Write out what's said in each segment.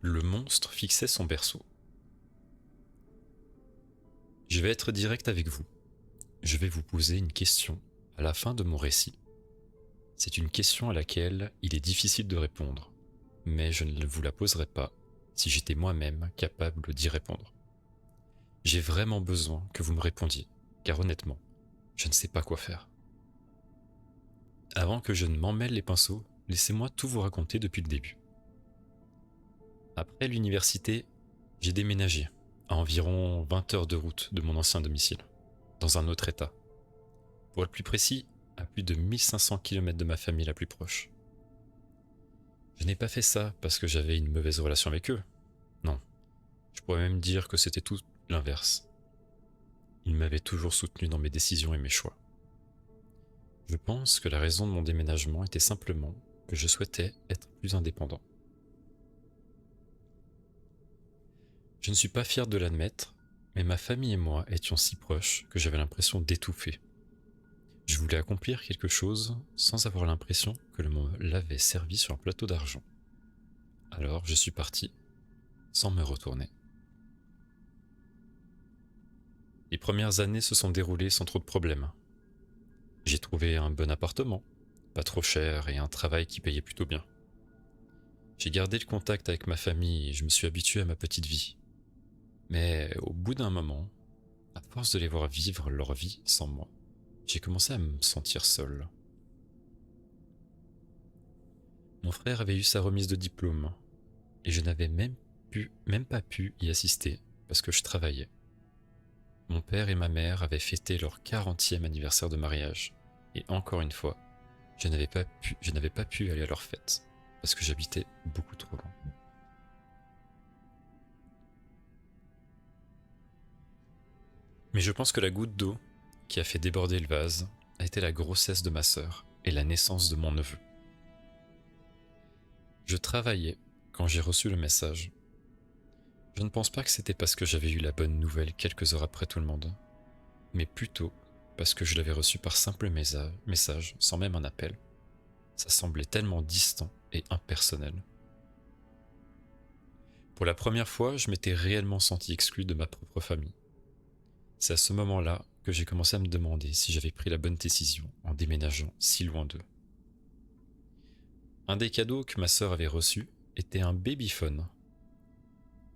Le monstre fixait son berceau. Je vais être direct avec vous. Je vais vous poser une question à la fin de mon récit. C'est une question à laquelle il est difficile de répondre, mais je ne vous la poserai pas si j'étais moi-même capable d'y répondre. J'ai vraiment besoin que vous me répondiez, car honnêtement, je ne sais pas quoi faire. Avant que je ne m'emmêle les pinceaux, laissez-moi tout vous raconter depuis le début. Après l'université, j'ai déménagé à environ 20 heures de route de mon ancien domicile, dans un autre état. Pour être plus précis, à plus de 1500 km de ma famille la plus proche. Je n'ai pas fait ça parce que j'avais une mauvaise relation avec eux. Non, je pourrais même dire que c'était tout l'inverse. Ils m'avaient toujours soutenu dans mes décisions et mes choix. Je pense que la raison de mon déménagement était simplement que je souhaitais être plus indépendant. Je ne suis pas fier de l'admettre, mais ma famille et moi étions si proches que j'avais l'impression d'étouffer. Je voulais accomplir quelque chose sans avoir l'impression que l'on me l'avait servi sur un plateau d'argent. Alors je suis parti, sans me retourner. Les premières années se sont déroulées sans trop de problèmes. J'ai trouvé un bon appartement, pas trop cher et un travail qui payait plutôt bien. J'ai gardé le contact avec ma famille et je me suis habitué à ma petite vie. Mais au bout d'un moment, à force de les voir vivre leur vie sans moi, j'ai commencé à me sentir seul. Mon frère avait eu sa remise de diplôme et je n'avais même pas pu y assister parce que je travaillais. Mon père et ma mère avaient fêté leur 40e anniversaire de mariage et encore une fois, je n'avais pas pu aller à leur fête parce que j'habitais beaucoup trop loin. Mais je pense que la goutte d'eau qui a fait déborder le vase a été la grossesse de ma sœur et la naissance de mon neveu. Je travaillais quand j'ai reçu le message. Je ne pense pas que c'était parce que j'avais eu la bonne nouvelle quelques heures après tout le monde, mais plutôt parce que je l'avais reçu par simple message, sans même un appel. Ça semblait tellement distant et impersonnel. Pour la première fois, je m'étais réellement senti exclu de ma propre famille. C'est à ce moment-là que j'ai commencé à me demander si j'avais pris la bonne décision en déménageant si loin d'eux. Un des cadeaux que ma sœur avait reçu était un babyphone.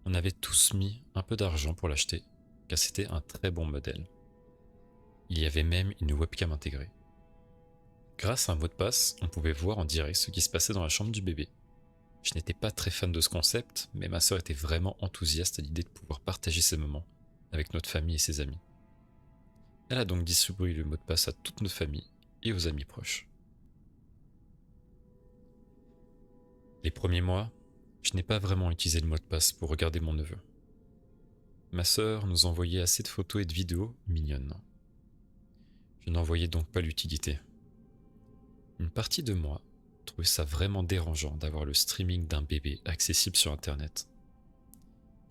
On avait tous mis un peu d'argent pour l'acheter, car c'était un très bon modèle. Il y avait même une webcam intégrée. Grâce à un mot de passe, on pouvait voir en direct ce qui se passait dans la chambre du bébé. Je n'étais pas très fan de ce concept, mais ma sœur était vraiment enthousiaste à l'idée de pouvoir partager ces moments avec notre famille et ses amis. Elle a donc distribué le mot de passe à toute notre famille et aux amis proches. Les premiers mois, je n'ai pas vraiment utilisé le mot de passe pour regarder mon neveu. Ma sœur nous envoyait assez de photos et de vidéos mignonnes. Je n'en voyais donc pas l'utilité. Une partie de moi trouvait ça vraiment dérangeant d'avoir le streaming d'un bébé accessible sur internet.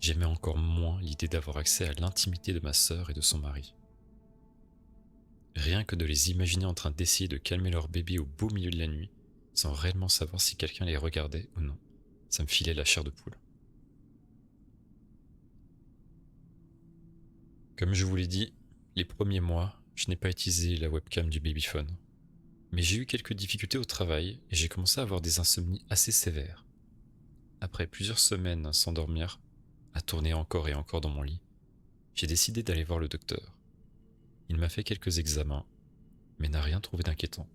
J'aimais encore moins l'idée d'avoir accès à l'intimité de ma sœur et de son mari. Rien que de les imaginer en train d'essayer de calmer leur bébé au beau milieu de la nuit, sans réellement savoir si quelqu'un les regardait ou non, ça me filait la chair de poule. Comme je vous l'ai dit, les premiers mois, je n'ai pas utilisé la webcam du babyphone. Mais j'ai eu quelques difficultés au travail et j'ai commencé à avoir des insomnies assez sévères. Après plusieurs semaines sans dormir, à tourner encore et encore dans mon lit, j'ai décidé d'aller voir le docteur. Il m'a fait quelques examens, mais n'a rien trouvé d'inquiétant.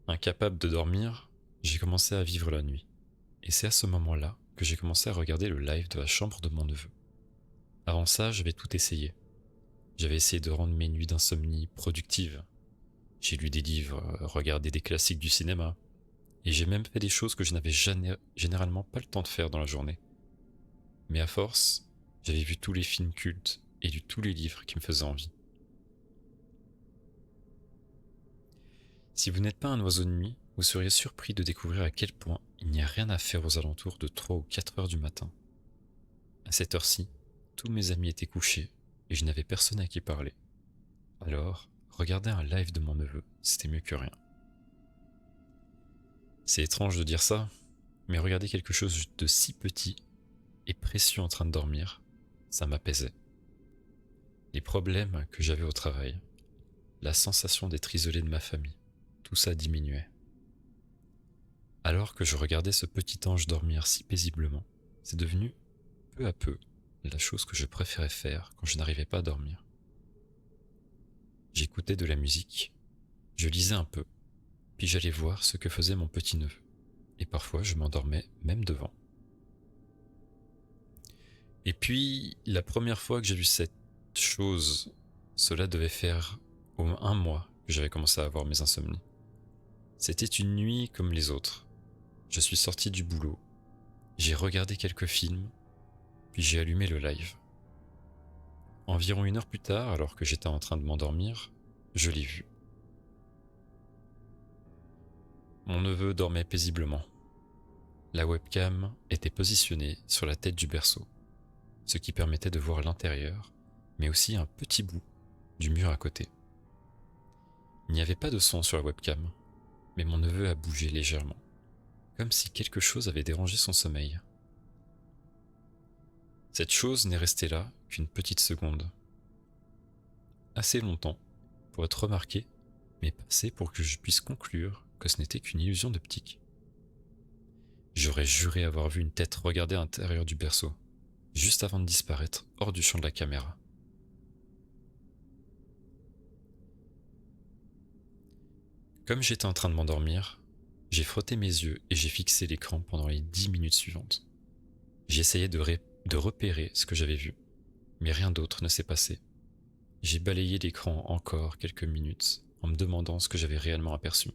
Incapable de dormir, j'ai commencé à vivre la nuit. Et c'est à ce moment-là que j'ai commencé à regarder le live de la chambre de mon neveu. Avant ça, j'avais tout essayé. J'avais essayé de rendre mes nuits d'insomnie productives. J'ai lu des livres, regardé des classiques du cinéma, et j'ai même fait des choses que je n'avais généralement pas le temps de faire dans la journée. Mais à force, j'avais vu tous les films cultes et lu tous les livres qui me faisaient envie. Si vous n'êtes pas un oiseau de nuit, vous seriez surpris de découvrir à quel point il n'y a rien à faire aux alentours de 3 ou 4 heures du matin. À cette heure-ci, tous mes amis étaient couchés et je n'avais personne à qui parler. Alors, regarder un live de mon neveu, c'était mieux que rien. C'est étrange de dire ça, mais regarder quelque chose de si petit et précieux en train de dormir, ça m'apaisait. Les problèmes que j'avais au travail, la sensation d'être isolé de ma famille, tout ça diminuait. Alors que je regardais ce petit ange dormir si paisiblement, c'est devenu, peu à peu, la chose que je préférais faire quand je n'arrivais pas à dormir. J'écoutais de la musique, je lisais un peu, puis j'allais voir ce que faisait mon petit-neveu, et parfois je m'endormais même devant. Et puis, la première fois que j'ai vu cette chose, cela devait faire au moins un mois que j'avais commencé à avoir mes insomnies. C'était une nuit comme les autres. Je suis sorti du boulot, j'ai regardé quelques films, puis j'ai allumé le live. Environ 1 heure plus tard, alors que j'étais en train de m'endormir, je l'ai vu. Mon neveu dormait paisiblement. La webcam était positionnée sur la tête du berceau, ce qui permettait de voir l'intérieur, mais aussi un petit bout du mur à côté. Il n'y avait pas de son sur la webcam, mais mon neveu a bougé légèrement, comme si quelque chose avait dérangé son sommeil. Cette chose n'est restée là qu'une petite seconde. Assez longtemps pour être remarqué, mais pas assez pour que je puisse conclure que ce n'était qu'une illusion d'optique. J'aurais juré avoir vu une tête regarder à l'intérieur du berceau, juste avant de disparaître hors du champ de la caméra. Comme j'étais en train de m'endormir, j'ai frotté mes yeux et j'ai fixé l'écran pendant les 10 minutes suivantes. J'essayais de repérer ce que j'avais vu, mais rien d'autre ne s'est passé. J'ai balayé l'écran encore quelques minutes en me demandant ce que j'avais réellement aperçu.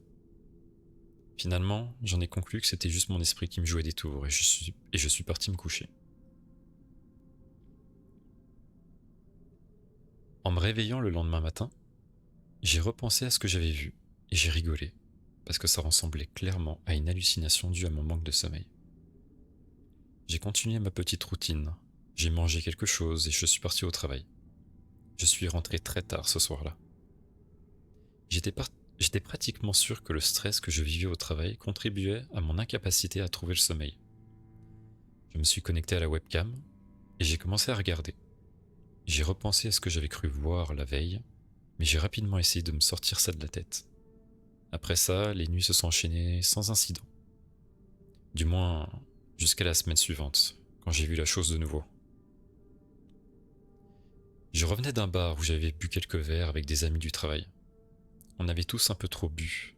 Finalement, j'en ai conclu que c'était juste mon esprit qui me jouait des tours et je suis parti me coucher. En me réveillant le lendemain matin, j'ai repensé à ce que j'avais vu et j'ai rigolé, parce que ça ressemblait clairement à une hallucination due à mon manque de sommeil. J'ai continué ma petite routine, j'ai mangé quelque chose et je suis parti au travail. Je suis rentré très tard ce soir-là. J'étais pratiquement sûr que le stress que je vivais au travail contribuait à mon incapacité à trouver le sommeil. Je me suis connecté à la webcam et j'ai commencé à regarder. J'ai repensé à ce que j'avais cru voir la veille, mais j'ai rapidement essayé de me sortir ça de la tête. Après ça, les nuits se sont enchaînées sans incident. Du moins, jusqu'à la semaine suivante, quand j'ai vu la chose de nouveau. Je revenais d'un bar où j'avais bu quelques verres avec des amis du travail. On avait tous un peu trop bu,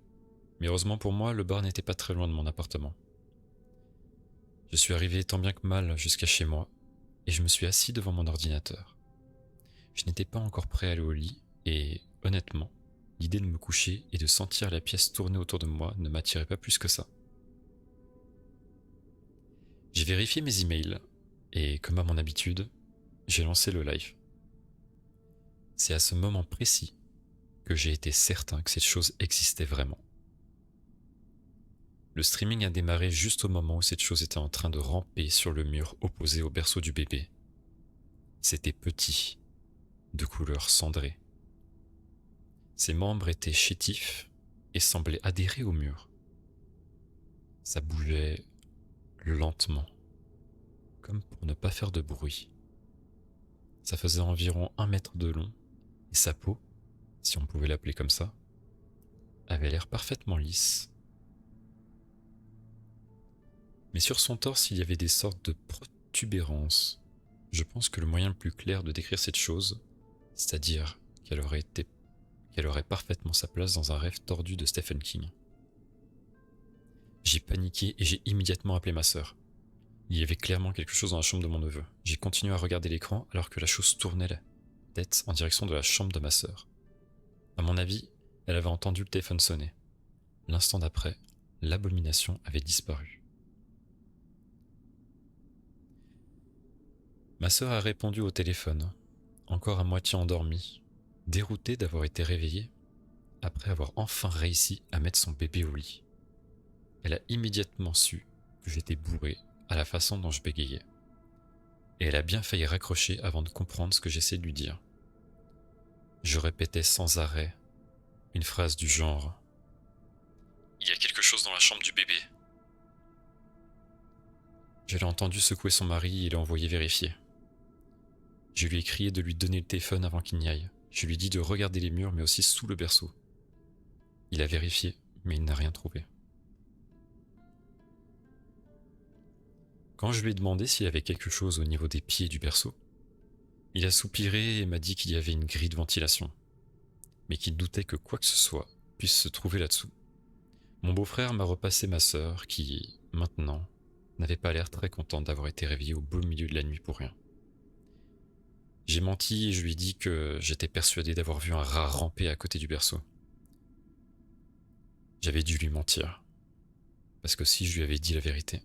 mais heureusement pour moi, le bar n'était pas très loin de mon appartement. Je suis arrivé tant bien que mal jusqu'à chez moi, et je me suis assis devant mon ordinateur. Je n'étais pas encore prêt à aller au lit, et honnêtement, l'idée de me coucher et de sentir la pièce tourner autour de moi ne m'attirait pas plus que ça. J'ai vérifié mes emails, et comme à mon habitude, j'ai lancé le live. C'est à ce moment précis que j'ai été certain que cette chose existait vraiment. Le streaming a démarré juste au moment où cette chose était en train de ramper sur le mur opposé au berceau du bébé. C'était petit, de couleur cendrée. Ses membres étaient chétifs et semblaient adhérer au mur. Ça bougeait lentement, comme pour ne pas faire de bruit. Ça faisait environ 1 mètre de long, et sa peau, si on pouvait l'appeler comme ça, avait l'air parfaitement lisse. Mais sur son torse, il y avait des sortes de protubérances. Je pense que le moyen le plus clair de décrire cette chose, c'est-à-dire qu'elle aurait parfaitement sa place dans un rêve tordu de Stephen King. J'ai paniqué et j'ai immédiatement appelé ma sœur. Il y avait clairement quelque chose dans la chambre de mon neveu. J'ai continué à regarder l'écran alors que la chose tournait la tête en direction de la chambre de ma sœur. À mon avis, elle avait entendu le téléphone sonner. L'instant d'après, l'abomination avait disparu. Ma sœur a répondu au téléphone, encore à moitié endormie, déroutée d'avoir été réveillée après avoir enfin réussi à mettre son bébé au lit. Elle a immédiatement su que j'étais bourré à la façon dont je bégayais. Et elle a bien failli raccrocher avant de comprendre ce que j'essayais de lui dire. Je répétais sans arrêt une phrase du genre « Il y a quelque chose dans la chambre du bébé. Je l'ai entendu secouer son mari et l'ai envoyé vérifier. Je lui ai crié de lui donner le téléphone avant qu'il n'y aille. Je lui ai dit de regarder les murs mais aussi sous le berceau. Il a vérifié, mais il n'a rien trouvé. Quand je lui ai demandé s'il y avait quelque chose au niveau des pieds du berceau, il a soupiré et m'a dit qu'il y avait une grille de ventilation, mais qu'il doutait que quoi que ce soit puisse se trouver là-dessous. Mon beau-frère m'a repassé ma sœur qui, maintenant, n'avait pas l'air très contente d'avoir été réveillée au beau milieu de la nuit pour rien. J'ai menti et je lui ai dit que j'étais persuadé d'avoir vu un rat ramper à côté du berceau. J'avais dû lui mentir, parce que si je lui avais dit la vérité,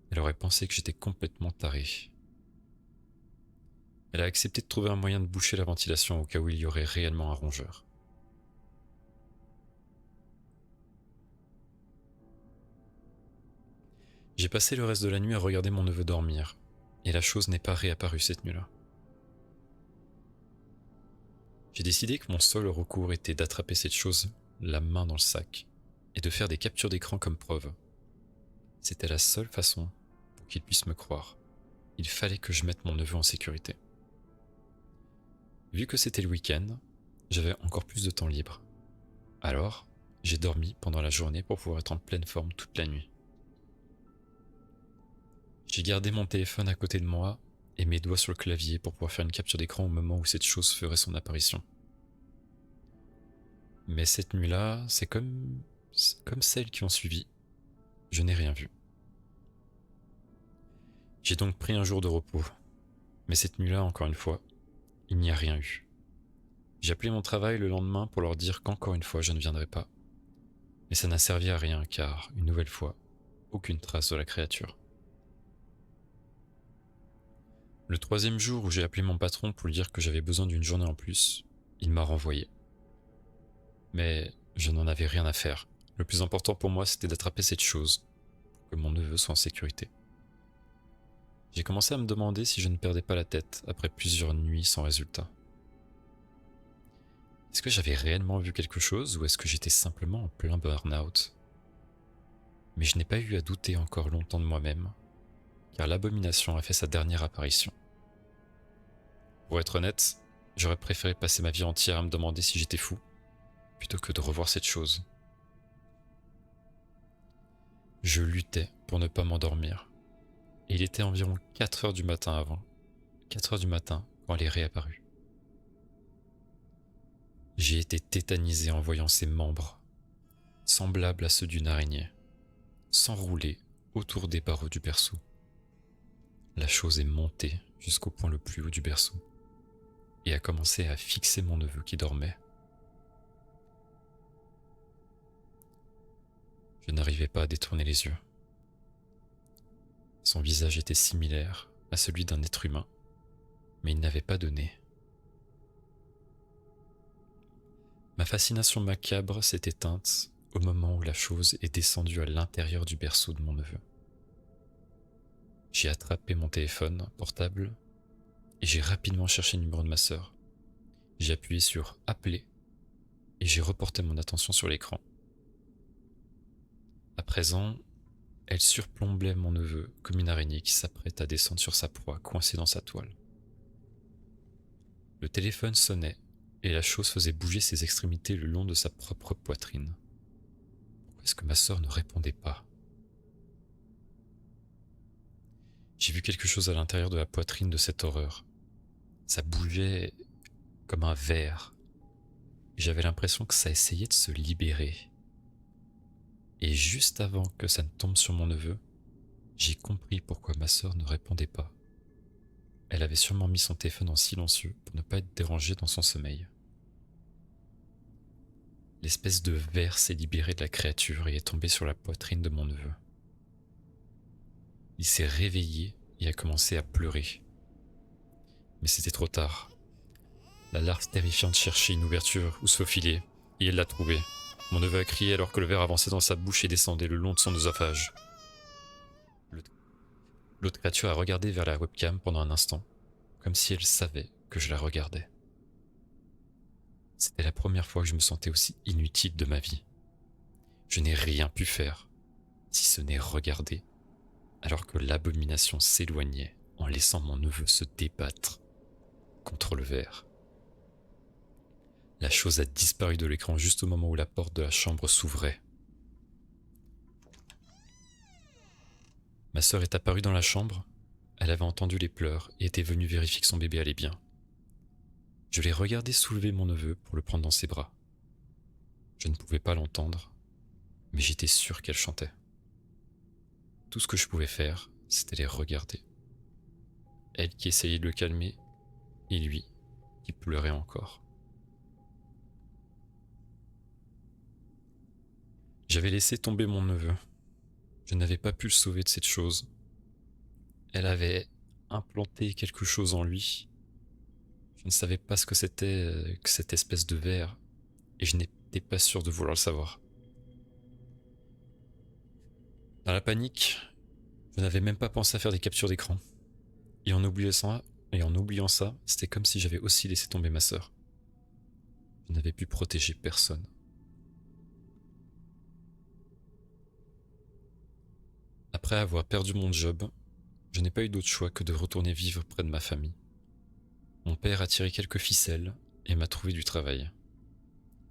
elle aurait pensé que j'étais complètement taré. Elle a accepté de trouver un moyen de boucher la ventilation au cas où il y aurait réellement un rongeur. J'ai passé le reste de la nuit à regarder mon neveu dormir, et la chose n'est pas réapparue cette nuit-là. J'ai décidé que mon seul recours était d'attraper cette chose, la main dans le sac, et de faire des captures d'écran comme preuve. C'était la seule façon pour qu'il puisse me croire. Il fallait que je mette mon neveu en sécurité. Vu que c'était le week-end, j'avais encore plus de temps libre. Alors, j'ai dormi pendant la journée pour pouvoir être en pleine forme toute la nuit. J'ai gardé mon téléphone à côté de moi et mes doigts sur le clavier pour pouvoir faire une capture d'écran au moment où cette chose ferait son apparition. Mais cette nuit-là, c'est comme celles qui ont suivi. Je n'ai rien vu. J'ai donc pris un jour de repos. Mais cette nuit-là, encore une fois, il n'y a rien eu. J'ai appelé mon travail le lendemain pour leur dire qu'encore une fois, je ne viendrai pas. Mais ça n'a servi à rien car, une nouvelle fois, aucune trace de la créature. Le troisième jour où j'ai appelé mon patron pour lui dire que j'avais besoin d'une journée en plus, il m'a renvoyé. Mais je n'en avais rien à faire. Le plus important pour moi, c'était d'attraper cette chose, pour que mon neveu soit en sécurité. J'ai commencé à me demander si je ne perdais pas la tête après plusieurs nuits sans résultat. Est-ce que j'avais réellement vu quelque chose ou est-ce que j'étais simplement en plein burn-out? Mais je n'ai pas eu à douter encore longtemps de moi-même, car l'abomination a fait sa dernière apparition. Pour être honnête, j'aurais préféré passer ma vie entière à me demander si j'étais fou, plutôt que de revoir cette chose. Je luttais pour ne pas m'endormir, et il était environ 4 heures du matin avant. 4 heures du matin quand elle est réapparue. J'ai été tétanisé en voyant ses membres, semblables à ceux d'une araignée, s'enrouler autour des barreaux du berceau. La chose est montée jusqu'au point le plus haut du berceau et a commencé à fixer mon neveu qui dormait. Je n'arrivais pas à détourner les yeux. Son visage était similaire à celui d'un être humain, mais il n'avait pas de nez. Ma fascination macabre s'est éteinte au moment où la chose est descendue à l'intérieur du berceau de mon neveu. J'ai attrapé mon téléphone portable et j'ai rapidement cherché le numéro de ma sœur. J'ai appuyé sur « Appeler » et j'ai reporté mon attention sur l'écran. À présent, elle surplombait mon neveu comme une araignée qui s'apprête à descendre sur sa proie coincée dans sa toile. Le téléphone sonnait et la chose faisait bouger ses extrémités le long de sa propre poitrine. Pourquoi est-ce que ma sœur ne répondait pas? J'ai vu quelque chose à l'intérieur de la poitrine de cette horreur. Ça bougeait comme un ver. J'avais l'impression que ça essayait de se libérer. Et juste avant que ça ne tombe sur mon neveu, j'ai compris pourquoi ma sœur ne répondait pas. Elle avait sûrement mis son téléphone en silencieux pour ne pas être dérangée dans son sommeil. L'espèce de ver s'est libéré de la créature et est tombé sur la poitrine de mon neveu. Il s'est réveillé et a commencé à pleurer. Mais c'était trop tard. La larve terrifiante cherchait une ouverture où se faufiler, et elle l'a trouvée. Mon neveu a crié alors que le ver avançait dans sa bouche et descendait le long de son œsophage. L'autre créature a regardé vers la webcam pendant un instant, comme si elle savait que je la regardais. C'était la première fois que je me sentais aussi inutile de ma vie. Je n'ai rien pu faire, si ce n'est regarder, alors que l'abomination s'éloignait en laissant mon neveu se débattre contre le verre. La chose a disparu de l'écran juste au moment où la porte de la chambre s'ouvrait. Ma sœur est apparue dans la chambre, elle avait entendu les pleurs et était venue vérifier que son bébé allait bien. Je l'ai regardé soulever mon neveu pour le prendre dans ses bras. Je ne pouvais pas l'entendre, mais j'étais sûr qu'elle chantait. Tout ce que je pouvais faire, c'était les regarder. Elle qui essayait de le calmer, et lui qui pleurait encore. J'avais laissé tomber mon neveu. Je n'avais pas pu le sauver de cette chose. Elle avait implanté quelque chose en lui. Je ne savais pas ce que c'était que cette espèce de verre, et je n'étais pas sûr de vouloir le savoir. Dans la panique, je n'avais même pas pensé à faire des captures d'écran. Et en oubliant ça, c'était comme si j'avais aussi laissé tomber ma sœur. Je n'avais pu protéger personne. Après avoir perdu mon job, je n'ai pas eu d'autre choix que de retourner vivre près de ma famille. Mon père a tiré quelques ficelles et m'a trouvé du travail.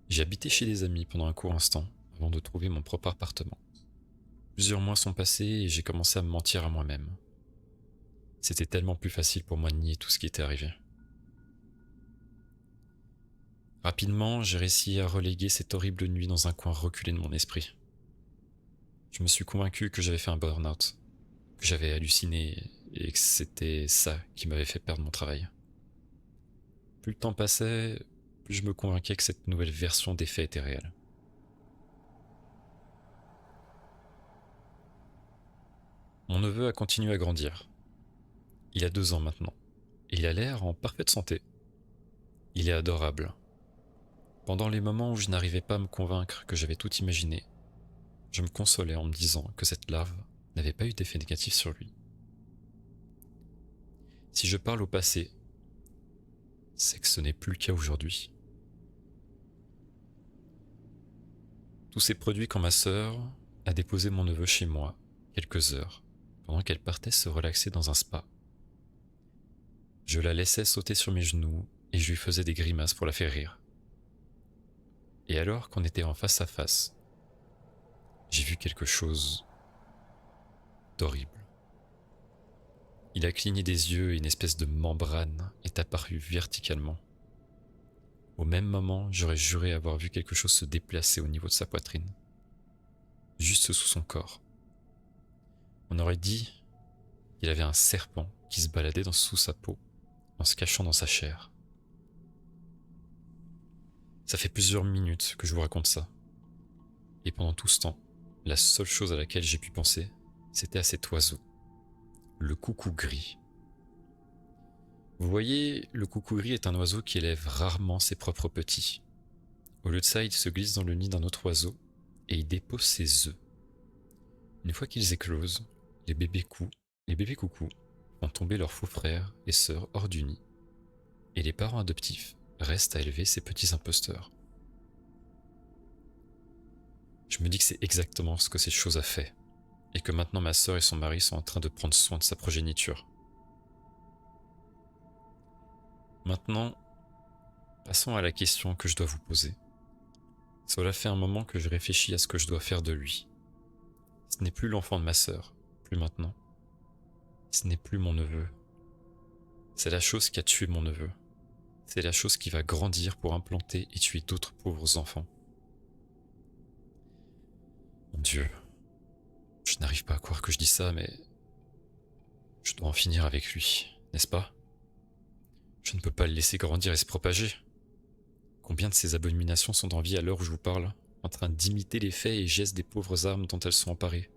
J'ai habité chez des amis pendant un court instant avant de trouver mon propre appartement. Plusieurs mois sont passés et j'ai commencé à me mentir à moi-même. C'était tellement plus facile pour moi de nier tout ce qui était arrivé. Rapidement, j'ai réussi à reléguer cette horrible nuit dans un coin reculé de mon esprit. Je me suis convaincu que j'avais fait un burn-out, que j'avais halluciné et que c'était ça qui m'avait fait perdre mon travail. Plus le temps passait, plus je me convainquais que cette nouvelle version des faits était réelle. Mon neveu a continué à grandir. Il a 2 ans maintenant, et il a l'air en parfaite santé. Il est adorable. Pendant les moments où je n'arrivais pas à me convaincre que j'avais tout imaginé, je me consolais en me disant que cette larve n'avait pas eu d'effet négatif sur lui. Si je parle au passé, c'est que ce n'est plus le cas aujourd'hui. Tout s'est produit quand ma sœur a déposé mon neveu chez moi quelques heures, pendant qu'elle partait se relaxer dans un spa. Je la laissais sauter sur mes genoux et je lui faisais des grimaces pour la faire rire. Et alors qu'on était en face à face, j'ai vu quelque chose d'horrible. Il a cligné des yeux et une espèce de membrane est apparue verticalement. Au même moment, j'aurais juré avoir vu quelque chose se déplacer au niveau de sa poitrine, juste sous son corps. On aurait dit qu'il avait un serpent qui se baladait sous sa peau, en se cachant dans sa chair. Ça fait plusieurs minutes que je vous raconte ça. Et pendant tout ce temps, la seule chose à laquelle j'ai pu penser, c'était à cet oiseau, le coucou gris. Vous voyez, le coucou gris est un oiseau qui élève rarement ses propres petits. Au lieu de ça, il se glisse dans le nid d'un autre oiseau et il dépose ses œufs. Une fois qu'ils éclosent, les bébés coucous font tomber leurs faux frères et sœurs hors du nid. Et les parents adoptifs restent à élever ces petits imposteurs. Je me dis que c'est exactement ce que cette chose a fait, et que maintenant ma sœur et son mari sont en train de prendre soin de sa progéniture. Maintenant, passons à la question que je dois vous poser. Cela fait un moment que je réfléchis à ce que je dois faire de lui. Ce n'est plus l'enfant de ma sœur, plus maintenant. Ce n'est plus mon neveu. C'est la chose qui a tué mon neveu. C'est la chose qui va grandir pour implanter et tuer d'autres pauvres enfants. Mon Dieu, je n'arrive pas à croire que je dis ça, mais je dois en finir avec lui, n'est-ce pas? Je ne peux pas le laisser grandir et se propager. Combien de ces abominations sont en vie à l'heure où je vous parle, en train d'imiter les faits et gestes des pauvres âmes dont elles sont emparées?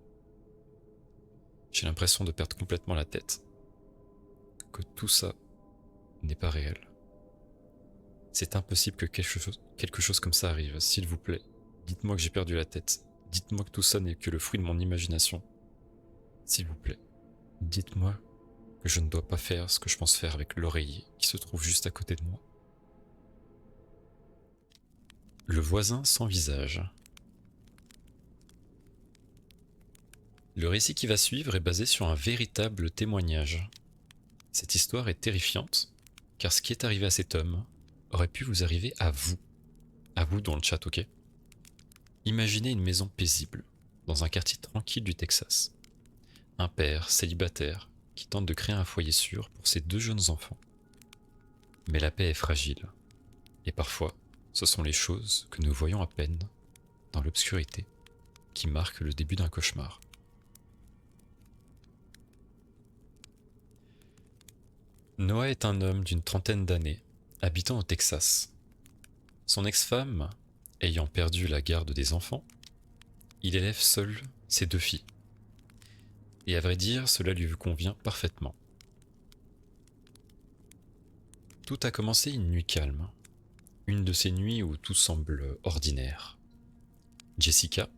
J'ai l'impression de perdre complètement la tête. Que tout ça n'est pas réel. C'est impossible que quelque chose comme ça arrive, s'il vous plaît. Dites-moi que j'ai perdu la tête. Dites-moi que tout ça n'est que le fruit de mon imagination. S'il vous plaît, dites-moi que je ne dois pas faire ce que je pense faire avec l'oreiller qui se trouve juste à côté de moi. Le voisin sans visage. Le récit qui va suivre est basé sur un véritable témoignage. Cette histoire est terrifiante, car ce qui est arrivé à cet homme aurait pu vous arriver à vous dans le chat, ok? Imaginez une maison paisible, dans un quartier tranquille du Texas. Un père célibataire qui tente de créer un foyer sûr pour ses 2 jeunes enfants. Mais la paix est fragile, et parfois, ce sont les choses que nous voyons à peine, dans l'obscurité, qui marquent le début d'un cauchemar. Noah est un homme d'une trentaine d'années, habitant au Texas. Son ex-femme, ayant perdu la garde des enfants, il élève seul ses 2 filles. Et à vrai dire, cela lui convient parfaitement. Tout a commencé une nuit calme, une de ces nuits où tout semble ordinaire. Jessica,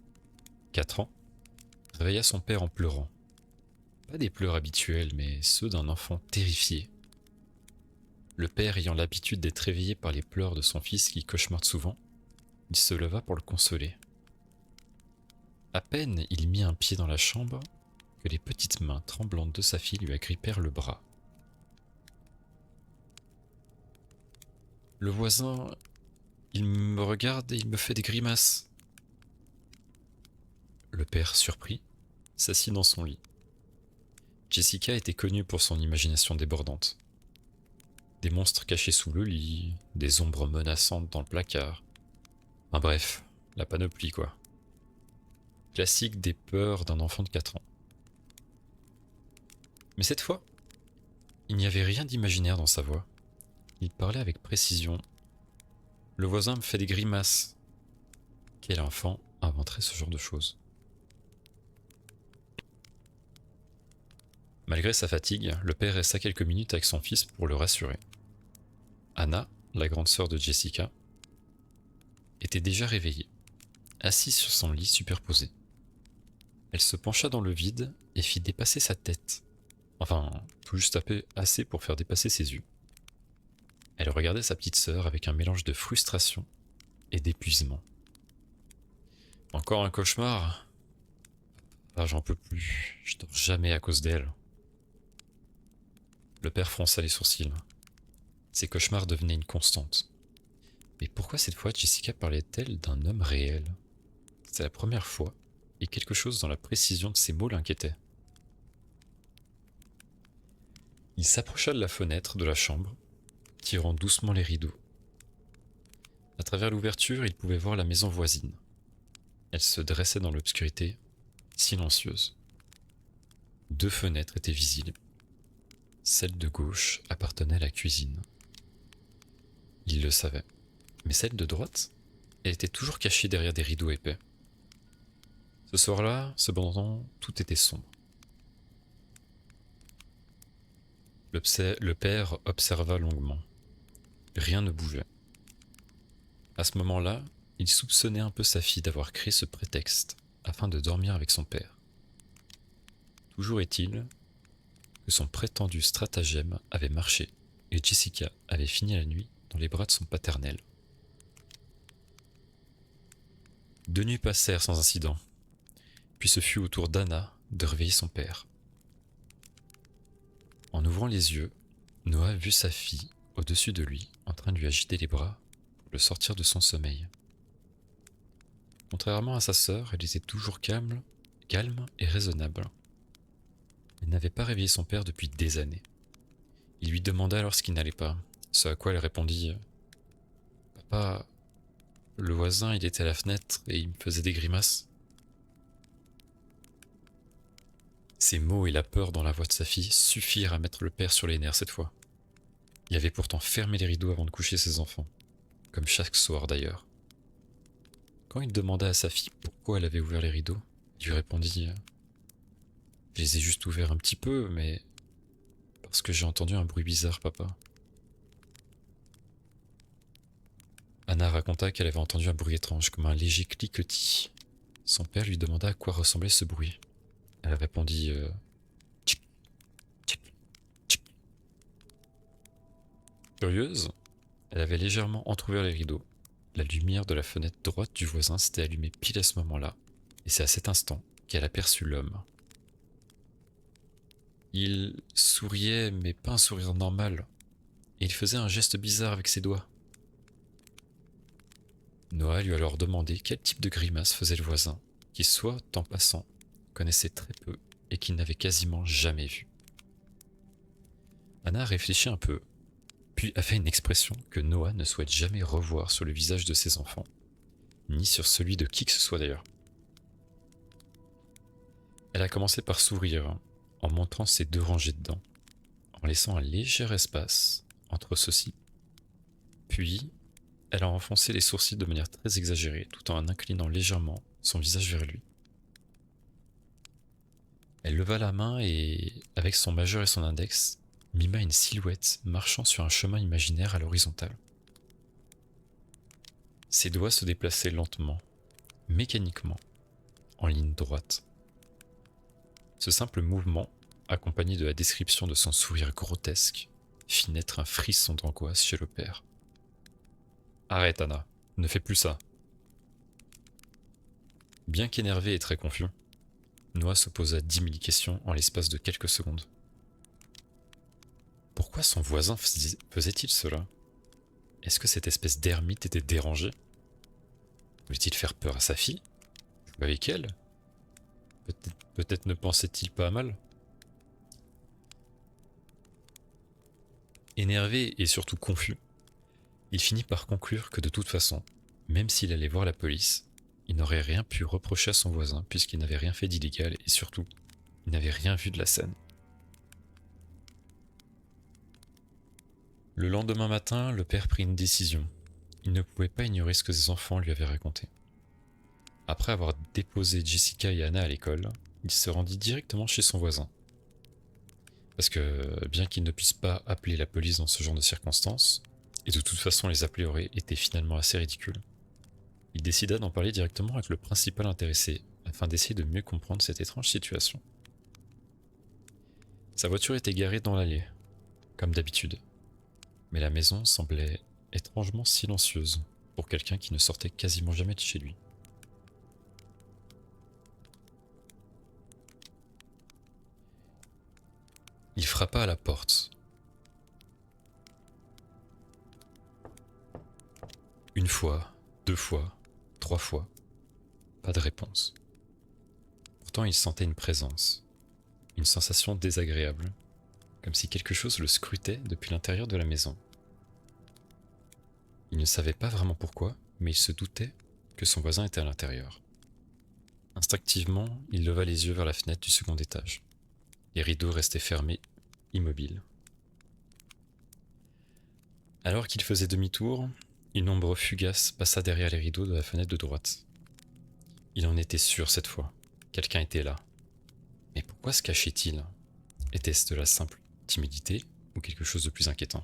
4 ans, réveilla son père en pleurant. Pas des pleurs habituels, mais ceux d'un enfant terrifié. Le père ayant l'habitude d'être réveillé par les pleurs de son fils qui cauchemarde souvent, il se leva pour le consoler. À peine il mit un pied dans la chambre que les petites mains tremblantes de sa fille lui agrippèrent le bras. Le voisin, il me regarde et il me fait des grimaces. Le père, surpris, s'assit dans son lit. Jessica était connue pour son imagination débordante. Des monstres cachés sous le lit, des ombres menaçantes dans le placard. Enfin bref, la panoplie quoi. Classique des peurs d'un enfant de 4 ans. Mais cette fois, il n'y avait rien d'imaginaire dans sa voix. Il parlait avec précision. Le voisin me fait des grimaces. Quel enfant inventerait ce genre de choses? Malgré sa fatigue, le père resta quelques minutes avec son fils pour le rassurer. Anna, la grande sœur de Jessica, était déjà réveillée, assise sur son lit superposé. Elle se pencha dans le vide et fit dépasser sa tête. Enfin, tout juste assez pour faire dépasser ses yeux. Elle regardait sa petite sœur avec un mélange de frustration et d'épuisement. Encore un cauchemar? Ah, j'en peux plus, je dors jamais à cause d'elle. Le père fronça les sourcils. Ces cauchemars devenaient une constante. Mais pourquoi cette fois Jessica parlait-elle d'un homme réel? C'était la première fois, et quelque chose dans la précision de ses mots l'inquiétait. Il s'approcha de la fenêtre de la chambre, tirant doucement les rideaux. À travers l'ouverture, il pouvait voir la maison voisine. Elle se dressait dans l'obscurité, silencieuse. 2 fenêtres étaient visibles. Celle de gauche appartenait à la cuisine. Il le savait. Mais celle de droite, elle était toujours cachée derrière des rideaux épais. Ce soir-là, cependant, tout était sombre. Le père observa longuement. Rien ne bougeait. À ce moment-là, il soupçonnait un peu sa fille d'avoir créé ce prétexte afin de dormir avec son père. Toujours est-il que son prétendu stratagème avait marché et Jessica avait fini la nuit dans les bras de son paternel. 2 nuits passèrent sans incident, puis ce fut au tour d'Anna de réveiller son père. En ouvrant les yeux, Noah vit sa fille au-dessus de lui en train de lui agiter les bras pour le sortir de son sommeil. Contrairement à sa sœur, elle était toujours calme et raisonnable. Elle n'avait pas réveillé son père depuis des années. Il lui demanda alors ce qui n'allait pas, ce à quoi elle répondit « Papa, le voisin il était à la fenêtre et il me faisait des grimaces. » Ces mots et la peur dans la voix de sa fille suffirent à mettre le père sur les nerfs cette fois. Il avait pourtant fermé les rideaux avant de coucher ses enfants, comme chaque soir d'ailleurs. Quand il demanda à sa fille pourquoi elle avait ouvert les rideaux, il lui répondit « Je les ai juste ouverts un petit peu, mais parce que j'ai entendu un bruit bizarre, papa. » Anna raconta qu'elle avait entendu un bruit étrange, comme un léger cliquetis. Son père lui demanda à quoi ressemblait ce bruit. Elle répondit tchic, tchic, tchic. Curieuse, elle avait légèrement entrouvert les rideaux. La lumière de la fenêtre droite du voisin s'était allumée pile à ce moment-là, et c'est à cet instant qu'elle aperçut l'homme. Il souriait, mais pas un sourire normal, et il faisait un geste bizarre avec ses doigts. Noah lui a alors demandé quel type de grimace faisait le voisin, qui soit en passant, connaissait très peu et qu'il n'avait quasiment jamais vu. Anna a réfléchi un peu, puis a fait une expression que Noah ne souhaite jamais revoir sur le visage de ses enfants, ni sur celui de qui que ce soit d'ailleurs. Elle a commencé par sourire, en montrant ses 2 rangées de dents, en laissant un léger espace entre ceux-ci. Puis, elle a enfoncé les sourcils de manière très exagérée, tout en inclinant légèrement son visage vers lui. Elle leva la main et, avec son majeur et son index, mima une silhouette marchant sur un chemin imaginaire à l'horizontale. Ses doigts se déplaçaient lentement, mécaniquement, en ligne droite. Ce simple mouvement, accompagné de la description de son sourire grotesque, fit naître un frisson d'angoisse chez le père. « Arrête, Anna, ne fais plus ça. » Bien qu'énervé et très confus, Noah se posa 10 000 questions en l'espace de quelques secondes. Pourquoi son voisin faisait-il cela? Est-ce que cette espèce d'ermite était dérangée? Voulait-il faire peur à sa fille? Jouer avec elle? Peut-être ne pensait-il pas à mal? Énervé et surtout confus, il finit par conclure que de toute façon, même s'il allait voir la police, il n'aurait rien pu reprocher à son voisin puisqu'il n'avait rien fait d'illégal et surtout, il n'avait rien vu de la scène. Le lendemain matin, le père prit une décision. Il ne pouvait pas ignorer ce que ses enfants lui avaient raconté. Après avoir déposé Jessica et Anna à l'école, il se rendit directement chez son voisin. Parce que, bien qu'il ne puisse pas appeler la police dans ce genre de circonstances, et de toute façon les appeler aurait été finalement assez ridicule, il décida d'en parler directement avec le principal intéressé, afin d'essayer de mieux comprendre cette étrange situation. Sa voiture était garée dans l'allée, comme d'habitude, mais la maison semblait étrangement silencieuse pour quelqu'un qui ne sortait quasiment jamais de chez lui. Il frappa à la porte. Une fois, 2 fois, 3 fois, pas de réponse. Pourtant il sentait une présence, une sensation désagréable, comme si quelque chose le scrutait depuis l'intérieur de la maison. Il ne savait pas vraiment pourquoi, mais il se doutait que son voisin était à l'intérieur. Instinctivement, il leva les yeux vers la fenêtre du second étage. Les rideaux restaient fermés, immobiles. Alors qu'il faisait demi-tour, une ombre fugace passa derrière les rideaux de la fenêtre de droite. Il en était sûr cette fois. Quelqu'un était là. Mais pourquoi se cachait-il? Était-ce de la simple timidité ou quelque chose de plus inquiétant?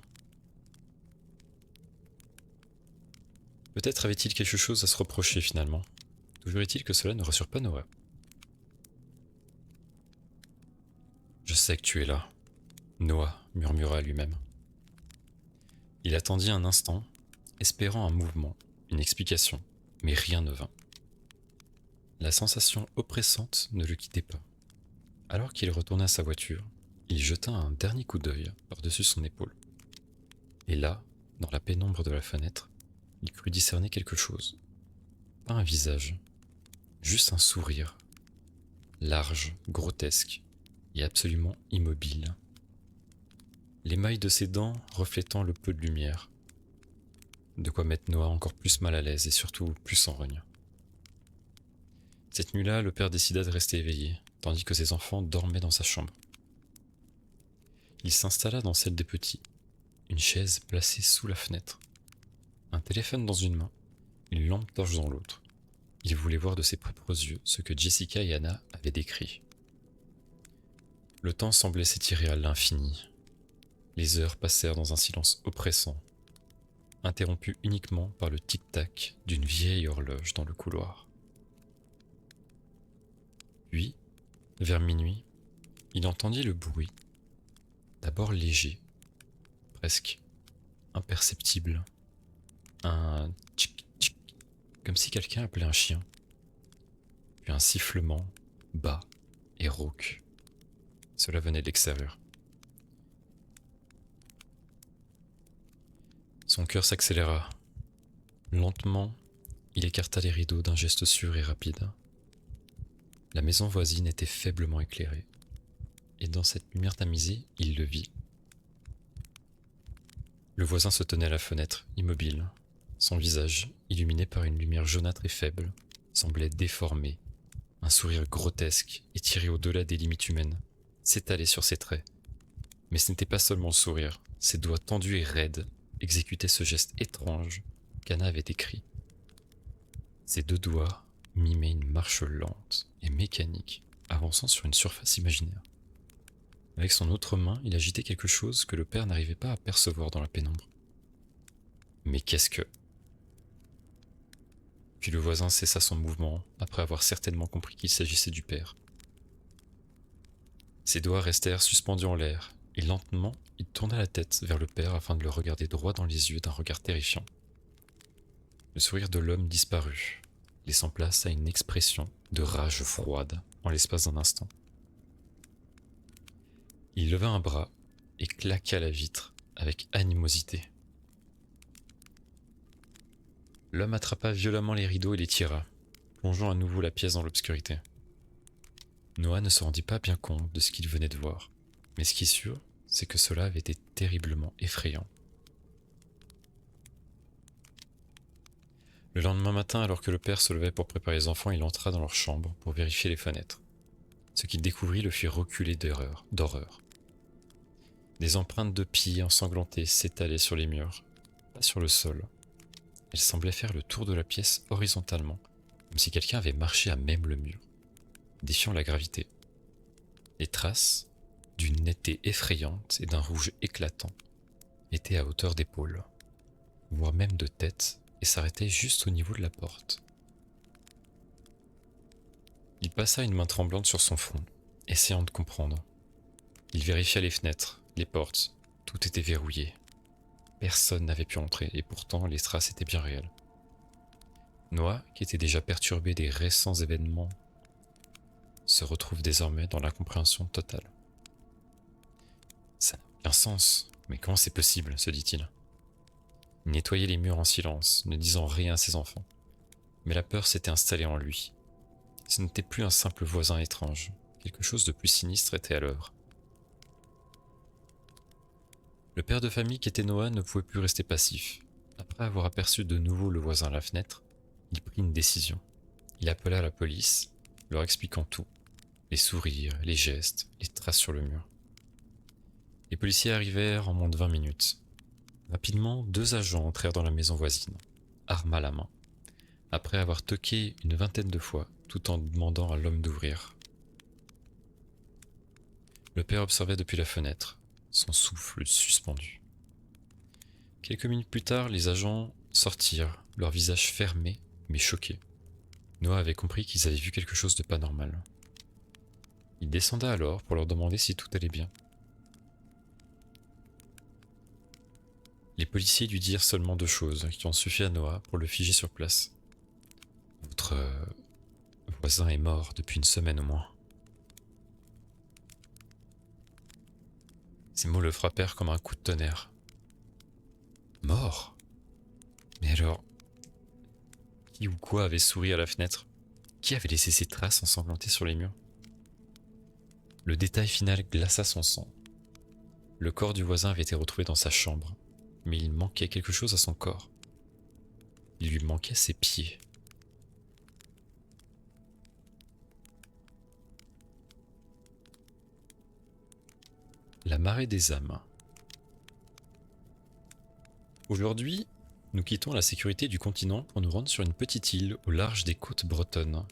Peut-être avait-il quelque chose à se reprocher finalement. Toujours est-il que cela ne rassure pas Noah. « Je sais que tu es là, » Noah murmura à lui-même. Il attendit un instant, espérant un mouvement, une explication, mais rien ne vint. La sensation oppressante ne le quittait pas. Alors qu'il retourna à sa voiture, il jeta un dernier coup d'œil par-dessus son épaule. Et là, dans la pénombre de la fenêtre, il crut discerner quelque chose. Pas un visage, juste un sourire, large, grotesque et absolument immobile. L'émail de ses dents reflétant le peu de lumière. De quoi mettre Noah encore plus mal à l'aise et surtout plus en rogne. Cette nuit-là, le père décida de rester éveillé, tandis que ses enfants dormaient dans sa chambre. Il s'installa dans celle des petits, une chaise placée sous la fenêtre, un téléphone dans une main, une lampe torche dans l'autre. Il voulait voir de ses propres yeux ce que Jessica et Anna avaient décrit. Le temps semblait s'étirer à l'infini. Les heures passèrent dans un silence oppressant, interrompu uniquement par le tic-tac d'une vieille horloge dans le couloir. Puis, vers minuit, il entendit le bruit, d'abord léger, presque imperceptible, un tchic-tchic, comme si quelqu'un appelait un chien, puis un sifflement bas et rauque. Cela venait de l'extérieur. Son cœur s'accéléra. Lentement, il écarta les rideaux d'un geste sûr et rapide. La maison voisine était faiblement éclairée, et dans cette lumière tamisée, il le vit. Le voisin se tenait à la fenêtre, immobile. Son visage, illuminé par une lumière jaunâtre et faible, semblait déformé. Un sourire grotesque, étiré au-delà des limites humaines, s'étalait sur ses traits. Mais ce n'était pas seulement le sourire, ses doigts tendus et raides exécutaient ce geste étrange qu'Anna avait décrit. Ses deux doigts mimaient une marche lente et mécanique, avançant sur une surface imaginaire. Avec son autre main, il agitait quelque chose que le père n'arrivait pas à percevoir dans la pénombre. Mais qu'est-ce que... Puis le voisin cessa son mouvement, après avoir certainement compris qu'il s'agissait du père. Ses doigts restèrent suspendus en l'air, et lentement, il tourna la tête vers le père afin de le regarder droit dans les yeux d'un regard terrifiant. Le sourire de l'homme disparut, laissant place à une expression de rage froide en l'espace d'un instant. Il leva un bras et claqua la vitre avec animosité. L'homme attrapa violemment les rideaux et les tira, plongeant à nouveau la pièce dans l'obscurité. Noah ne se rendit pas bien compte de ce qu'il venait de voir, mais ce qui est sûr, c'est que cela avait été terriblement effrayant. Le lendemain matin, alors que le père se levait pour préparer les enfants, il entra dans leur chambre pour vérifier les fenêtres. Ce qu'il découvrit le fit reculer d'horreur. Des empreintes de pieds ensanglantées s'étalaient sur les murs, pas sur le sol. Elles semblaient faire le tour de la pièce horizontalement, comme si quelqu'un avait marché à même le mur, défiant la gravité. Les traces, d'une netteté effrayante et d'un rouge éclatant, étaient à hauteur d'épaule, voire même de tête, et s'arrêtaient juste au niveau de la porte. Il passa une main tremblante sur son front, essayant de comprendre. Il vérifia les fenêtres, les portes, tout était verrouillé. Personne n'avait pu entrer, et pourtant les traces étaient bien réelles. Noah, qui était déjà perturbé des récents événements, se retrouve désormais dans l'incompréhension totale. Ça n'a aucun sens, mais comment c'est possible, se dit-il. Il nettoyait les murs en silence, ne disant rien à ses enfants. Mais la peur s'était installée en lui. Ce n'était plus un simple voisin étrange, quelque chose de plus sinistre était à l'œuvre. Le père de famille qu'était Noah ne pouvait plus rester passif. Après avoir aperçu de nouveau le voisin à la fenêtre, il prit une décision. Il appela la police, leur expliquant tout. Les sourires, les gestes, les traces sur le mur. Les policiers arrivèrent en moins de 20 minutes. Rapidement, 2 agents entrèrent dans la maison voisine, arme à la main, après avoir toqué une 20aine de fois, tout en demandant à l'homme d'ouvrir. Le père observait depuis la fenêtre, son souffle suspendu. Quelques minutes plus tard, les agents sortirent, leurs visages fermés, mais choqués. Noah avait compris qu'ils avaient vu quelque chose de pas normal. Il descenda alors pour leur demander si tout allait bien. Les policiers lui dirent seulement 2 choses qui ont suffi à Noah pour le figer sur place. Votre voisin est mort depuis une semaine au moins. Ces mots le frappèrent comme un coup de tonnerre. Mort? Mais alors, qui ou quoi avait souri à la fenêtre? Qui avait laissé ses traces ensanglantées sur les murs? Le détail final glaça son sang. Le corps du voisin avait été retrouvé dans sa chambre, mais il manquait quelque chose à son corps. Il lui manquait ses pieds. La marée des âmes. Aujourd'hui, nous quittons la sécurité du continent pour nous rendre sur une petite île au large des côtes bretonnes.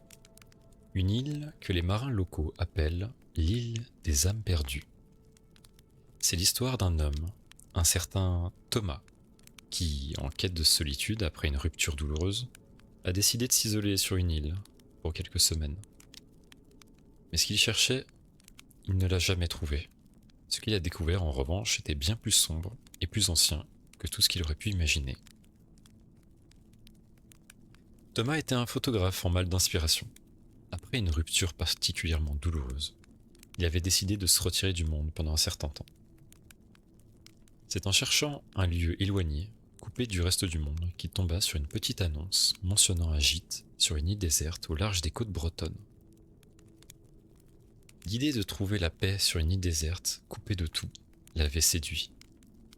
Une île que les marins locaux appellent l'île des âmes perdues. C'est l'histoire d'un homme, un certain Thomas, qui, en quête de solitude après une rupture douloureuse, a décidé de s'isoler sur une île pour quelques semaines. Mais ce qu'il cherchait, il ne l'a jamais trouvé. Ce qu'il a découvert en revanche était bien plus sombre et plus ancien que tout ce qu'il aurait pu imaginer. Thomas était un photographe en mal d'inspiration, après une rupture particulièrement douloureuse. il avait décidé de se retirer du monde pendant un certain temps. C'est en cherchant un lieu éloigné, coupé du reste du monde, qu'il tomba sur une petite annonce mentionnant un gîte sur une île déserte au large des côtes bretonnes. L'idée de trouver la paix sur une île déserte, coupée de tout, l'avait séduit.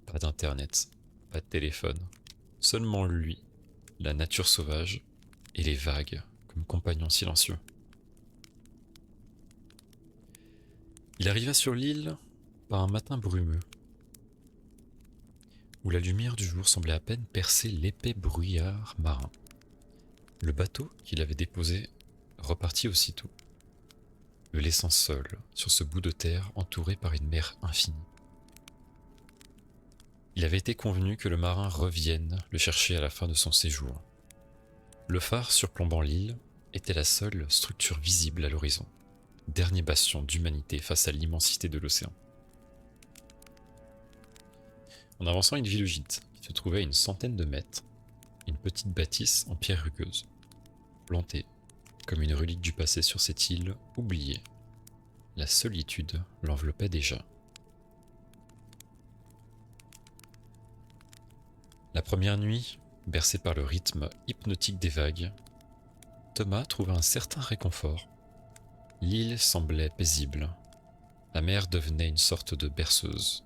Pas d'internet, pas de téléphone, seulement lui, la nature sauvage et les vagues comme compagnons silencieux. Il arriva sur l'île par un matin brumeux, où la lumière du jour semblait à peine percer l'épais brouillard marin. Le bateau qu'il avait déposé repartit aussitôt, le laissant seul sur ce bout de terre entouré par une mer infinie. Il avait été convenu que le marin revienne le chercher à la fin de son séjour. Le phare surplombant l'île était la seule structure visible à l'horizon, dernier bastion d'humanité face à l'immensité de l'océan. En avançant, il vit le gîte, qui se trouvait à une centaine de mètres, une petite bâtisse en pierre rugueuse, plantée comme une relique du passé sur cette île oubliée. La solitude l'enveloppait déjà. La première nuit, bercé par le rythme hypnotique des vagues, Thomas trouva un certain réconfort. L'île semblait paisible. La mer devenait une sorte de berceuse.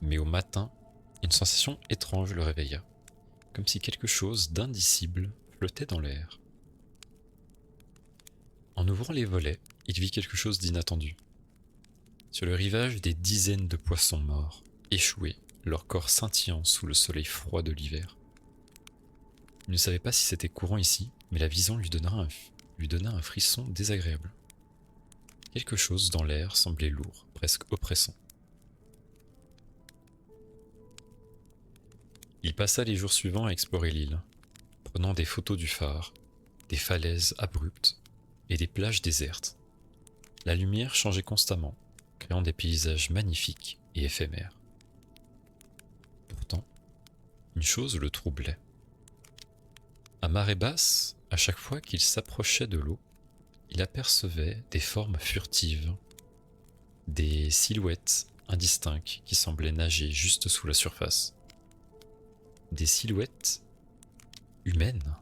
Mais au matin, une sensation étrange le réveilla, comme si quelque chose d'indicible flottait dans l'air. En ouvrant les volets, il vit quelque chose d'inattendu. Sur le rivage, des dizaines de poissons morts, échoués, leur corps scintillant sous le soleil froid de l'hiver. Il ne savait pas si c'était courant ici, mais la vision lui donna un frisson désagréable. Quelque chose dans l'air semblait lourd, presque oppressant. Il passa les jours suivants à explorer l'île, prenant des photos du phare, des falaises abruptes et des plages désertes. La lumière changeait constamment, créant des paysages magnifiques et éphémères. Pourtant, une chose le troublait. À marée basse, à chaque fois qu'il s'approchait de l'eau, il apercevait des formes furtives, des silhouettes indistinctes qui semblaient nager juste sous la surface. Des silhouettes humaines,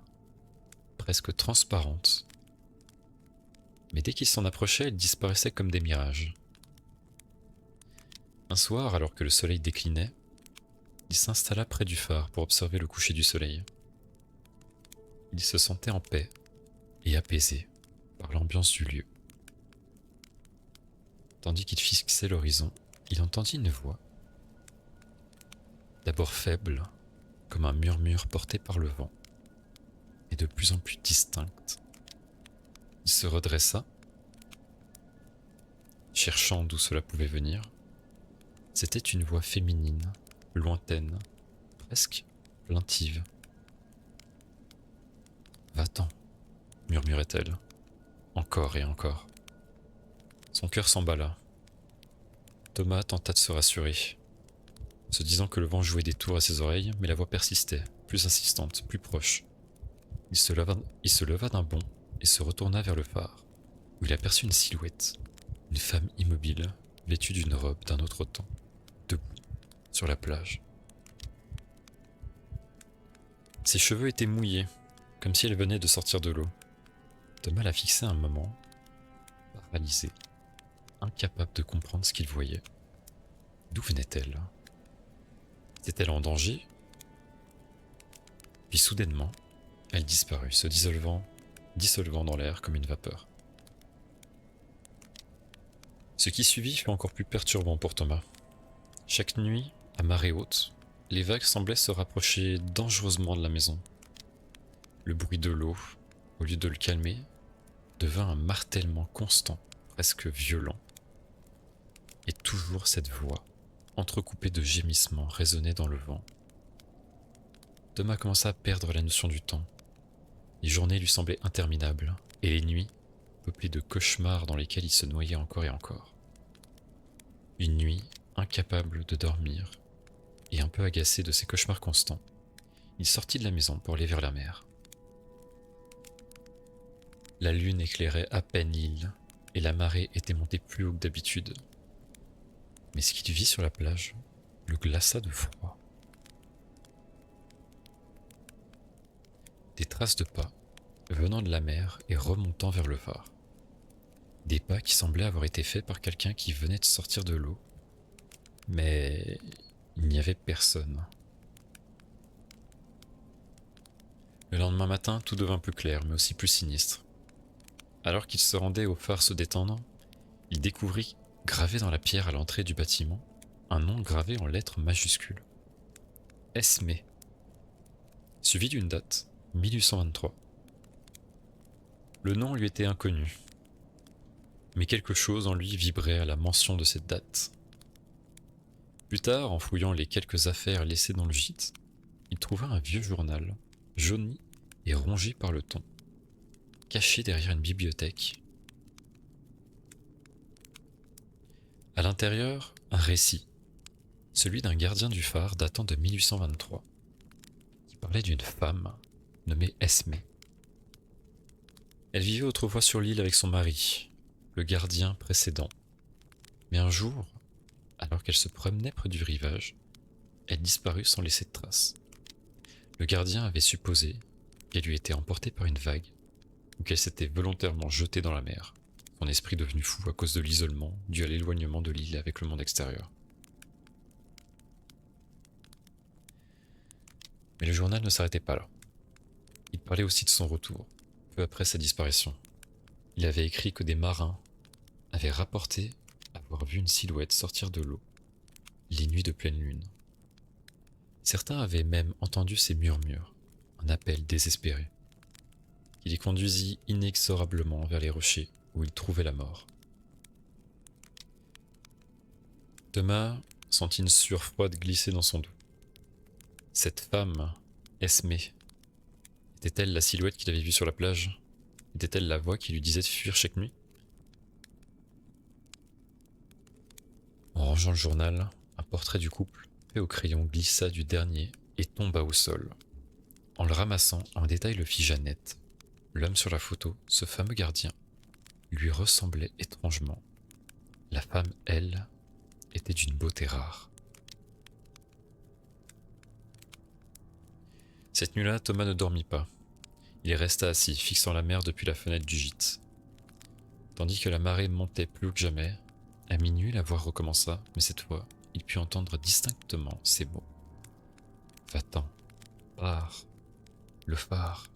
presque transparentes. Mais dès qu'il s'en approchait, elles disparaissaient comme des mirages. Un soir, alors que le soleil déclinait, il s'installa près du phare pour observer le coucher du soleil. Il se sentait en paix et apaisé par l'ambiance du lieu. Tandis qu'il fixait l'horizon, il entendit une voix. D'abord faible, comme un murmure porté par le vent, et de plus en plus distincte. Il se redressa, cherchant d'où cela pouvait venir. C'était une voix féminine, lointaine, presque plaintive. « Va-t'en », murmurait-elle, encore et encore. Son cœur s'emballa. Thomas tenta de se rassurer, se disant que le vent jouait des tours à ses oreilles, mais la voix persistait, plus insistante, plus proche. Il se leva d'un bond et se retourna vers le phare, où il aperçut une silhouette, une femme immobile, vêtue d'une robe d'un autre temps, debout, sur la plage. Ses cheveux étaient mouillés, comme si elle venait de sortir de l'eau. Thomas la fixait un moment, paralysé, incapable de comprendre ce qu'il voyait. D'où venait-elle ? Était-elle en danger ? Puis soudainement, elle disparut, se dissolvant dans l'air comme une vapeur. Ce qui suivit fut encore plus perturbant pour Thomas. Chaque nuit, à marée haute, les vagues semblaient se rapprocher dangereusement de la maison. Le bruit de l'eau, au lieu de le calmer, devint un martèlement constant, presque violent. Et toujours cette voix, entrecoupée de gémissements, résonnait dans le vent. Thomas commença à perdre la notion du temps. Les journées lui semblaient interminables, et les nuits, peuplées de cauchemars dans lesquels il se noyait encore et encore. Une nuit, incapable de dormir, et un peu agacé de ces cauchemars constants, il sortit de la maison pour aller vers la mer. La lune éclairait à peine l'île, et la marée était montée plus haut que d'habitude. Mais ce qu'il vit sur la plage le glaça de froid. Des traces de pas venant de la mer et remontant vers le phare. Des pas qui semblaient avoir été faits par quelqu'un qui venait de sortir de l'eau. Mais il n'y avait personne. Le lendemain matin, tout devint plus clair, mais aussi plus sinistre. Alors qu'il se rendait au phare se détendre, il découvrit, gravé dans la pierre à l'entrée du bâtiment, un nom gravé en lettres majuscules. Esme, suivi d'une date, 1823. Le nom lui était inconnu, mais quelque chose en lui vibrait à la mention de cette date. Plus tard, en fouillant les quelques affaires laissées dans le gîte, il trouva un vieux journal, jauni et rongé par le temps, caché derrière une bibliothèque. À l'intérieur, un récit, celui d'un gardien du phare datant de 1823, qui parlait d'une femme nommée Esme. Elle vivait autrefois sur l'île avec son mari, le gardien précédent. Mais un jour, alors qu'elle se promenait près du rivage, elle disparut sans laisser de traces. Le gardien avait supposé qu'elle eût été emportée par une vague ou qu'elle s'était volontairement jetée dans la mer, son esprit devenu fou à cause de l'isolement dû à l'éloignement de l'île avec le monde extérieur. Mais le journal ne s'arrêtait pas là. Il parlait aussi de son retour, peu après sa disparition. Il avait écrit que des marins avaient rapporté avoir vu une silhouette sortir de l'eau les nuits de pleine lune. Certains avaient même entendu ces murmures, un appel désespéré, qui les conduisit inexorablement vers les rochers où ils trouvaient la mort. Thomas sentit une sueur froide glisser dans son dos. Cette femme, Esme, était-elle la silhouette qu'il avait vue sur la plage? Était-elle la voix qui lui disait de fuir chaque nuit? En rangeant le journal, un portrait du couple, fait au crayon, glissa du dernier et tomba au sol. En le ramassant, un détail le fit Jeannette. L'homme sur la photo, ce fameux gardien, lui ressemblait étrangement. La femme, elle, était d'une beauté rare. Cette nuit-là, Thomas ne dormit pas. Il resta assis, fixant la mer depuis la fenêtre du gîte. Tandis que la marée montait plus haut que jamais, à minuit la voix recommença, mais cette fois, il put entendre distinctement ces mots. « Va-t'en, pars, le phare. »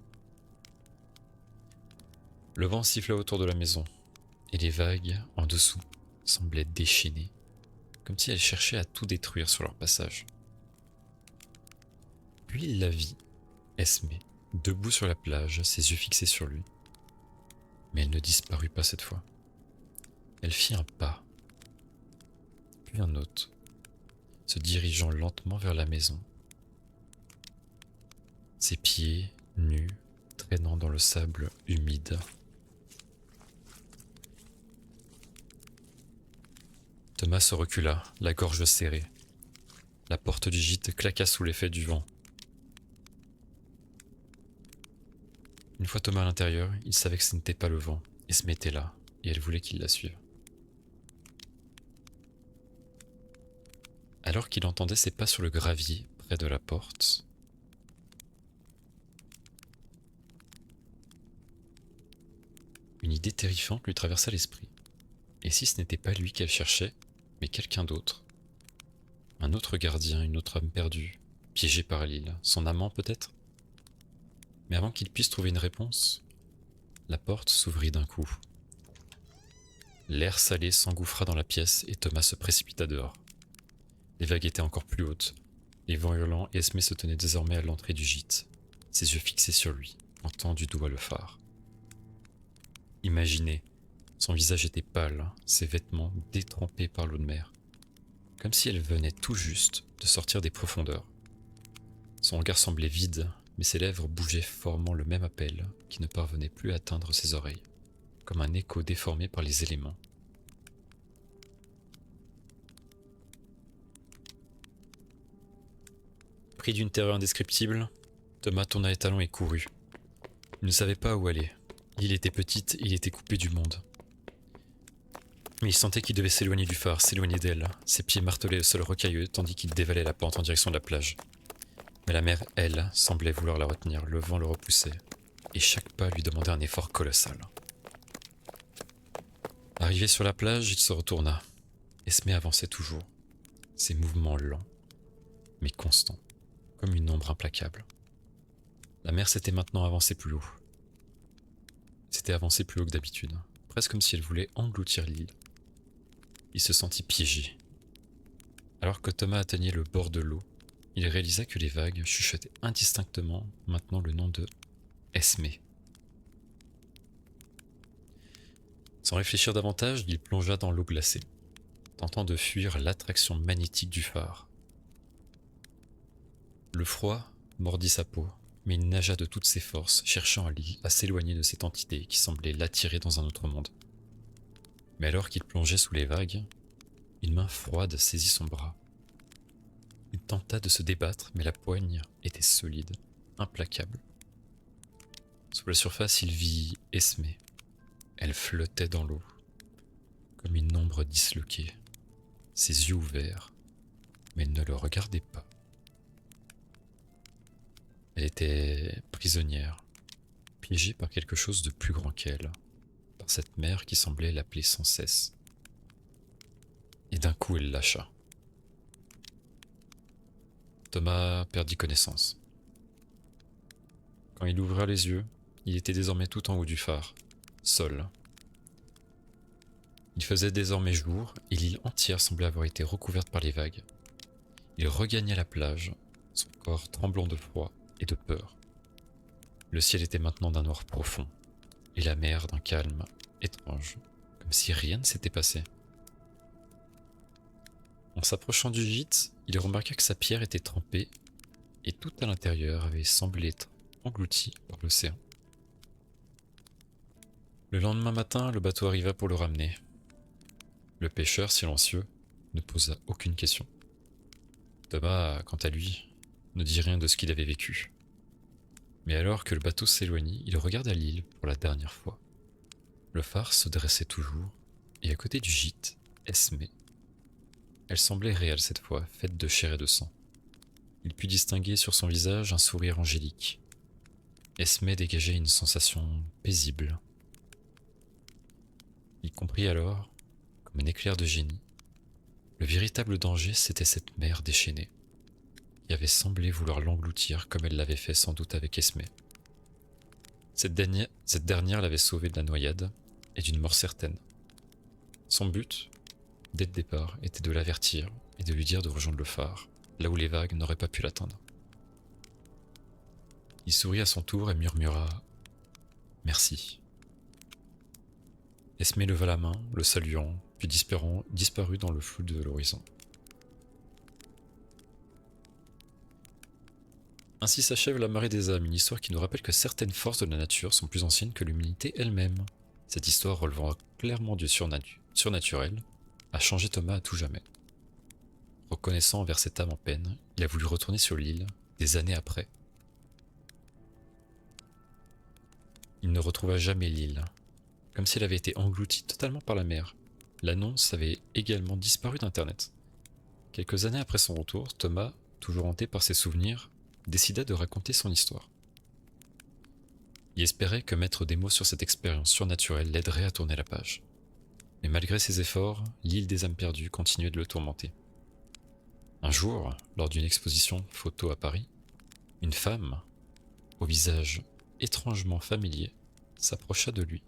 Le vent siffla autour de la maison, et les vagues, en dessous, semblaient déchaînées, comme si elles cherchaient à tout détruire sur leur passage. Puis il la vit, Esme, debout sur la plage, ses yeux fixés sur lui. Mais elle ne disparut pas cette fois. Elle fit un pas, puis un autre, se dirigeant lentement vers la maison. Ses pieds, nus, traînant dans le sable humide. Thomas se recula, la gorge serrée. La porte du gîte claqua sous l'effet du vent. Une fois Thomas à l'intérieur, il savait que ce n'était pas le vent, et se mettait là, et elle voulait qu'il la suive. Alors qu'il entendait ses pas sur le gravier près de la porte, une idée terrifiante lui traversa l'esprit. Et si ce n'était pas lui qu'elle cherchait, mais quelqu'un d'autre? Un autre gardien, une autre âme perdue, piégée par l'île, son amant peut-être? Mais avant qu'il puisse trouver une réponse, la porte s'ouvrit d'un coup. L'air salé s'engouffra dans la pièce et Thomas se précipita dehors. Les vagues étaient encore plus hautes, les vents hurlants, et Esme se tenait désormais à l'entrée du gîte, ses yeux fixés sur lui, pointant du doigt le phare. Imaginez, son visage était pâle, ses vêtements détrempés par l'eau de mer, comme si elle venait tout juste de sortir des profondeurs. Son regard semblait vide, mais ses lèvres bougeaient formant le même appel qui ne parvenait plus à atteindre ses oreilles, comme un écho déformé par les éléments. Pris d'une terreur indescriptible, Thomas tourna les talons et courut. Il ne savait pas où aller. L'île était petite et il était coupé du monde. Mais il sentait qu'il devait s'éloigner du phare, s'éloigner d'elle. Ses pieds martelaient le sol rocailleux tandis qu'il dévalait la pente en direction de la plage. Mais la mer, elle, semblait vouloir la retenir, le vent le repoussait, et chaque pas lui demandait un effort colossal. Arrivé sur la plage, il se retourna. Esmé avançait toujours, ses mouvements lents, mais constants, comme une ombre implacable. La mer s'était maintenant avancée plus haut. S'était avancée plus haut que d'habitude, presque comme si elle voulait engloutir l'île. Il se sentit piégé. Alors que Thomas atteignait le bord de l'eau, il réalisa que les vagues chuchotaient indistinctement maintenant le nom de Esmé. Sans réfléchir davantage, il plongea dans l'eau glacée, tentant de fuir l'attraction magnétique du phare. Le froid mordit sa peau, mais il nagea de toutes ses forces, cherchant à s'éloigner de cette entité qui semblait l'attirer dans un autre monde. Mais alors qu'il plongeait sous les vagues, une main froide saisit son bras. Il tenta de se débattre, mais la poigne était solide, implacable. Sous la surface, il vit Esmé. Elle flottait dans l'eau, comme une ombre disloquée, ses yeux ouverts, mais elle ne le regardait pas. Elle était prisonnière, piégée par quelque chose de plus grand qu'elle, par cette mer qui semblait l'appeler sans cesse. Et d'un coup, elle lâcha. Thomas perdit connaissance. Quand il ouvra les yeux, il était désormais tout en haut du phare, seul. Il faisait désormais jour et l'île entière semblait avoir été recouverte par les vagues. Il regagna la plage, son corps tremblant de froid et de peur. Le ciel était maintenant d'un noir profond et la mer d'un calme étrange, comme si rien ne s'était passé. En s'approchant du gîte, il remarqua que sa pierre était trempée et tout à l'intérieur avait semblé être englouti par l'océan. Le lendemain matin, le bateau arriva pour le ramener. Le pêcheur, silencieux, ne posa aucune question. Thomas, quant à lui, ne dit rien de ce qu'il avait vécu. Mais alors que le bateau s'éloignait, il regarda l'île pour la dernière fois. Le phare se dressait toujours, et à côté du gîte, Esmé. Elle semblait réelle cette fois, faite de chair et de sang. Il put distinguer sur son visage un sourire angélique. Esmé dégageait une sensation paisible. Il comprit alors, comme un éclair de génie, le véritable danger, c'était cette mer déchaînée, qui avait semblé vouloir l'engloutir comme elle l'avait fait sans doute avec Esmé. Cette dernière l'avait sauvé de la noyade et d'une mort certaine. Son but, dès le départ, était de l'avertir et de lui dire de rejoindre le phare, là où les vagues n'auraient pas pu l'atteindre. Il sourit à son tour et murmura « Merci ». Esmé leva la main, le saluant, puis disparut dans le flou de l'horizon. Ainsi s'achève La Marée des âmes, une histoire qui nous rappelle que certaines forces de la nature sont plus anciennes que l'humanité elle-même. Cette histoire relevant clairement du surnaturel a changé Thomas à tout jamais. Reconnaissant envers cette âme en peine, il a voulu retourner sur l'île des années après. Il ne retrouva jamais l'île, comme si elle avait été engloutie totalement par la mer. L'annonce avait également disparu d'Internet. Quelques années après son retour, Thomas, toujours hanté par ses souvenirs, décida de raconter son histoire. Il espérait que mettre des mots sur cette expérience surnaturelle l'aiderait à tourner la page. Mais malgré ses efforts, l'île des âmes perdues continuait de le tourmenter. Un jour, lors d'une exposition photo à Paris, une femme, au visage étrangement familier, s'approcha de lui.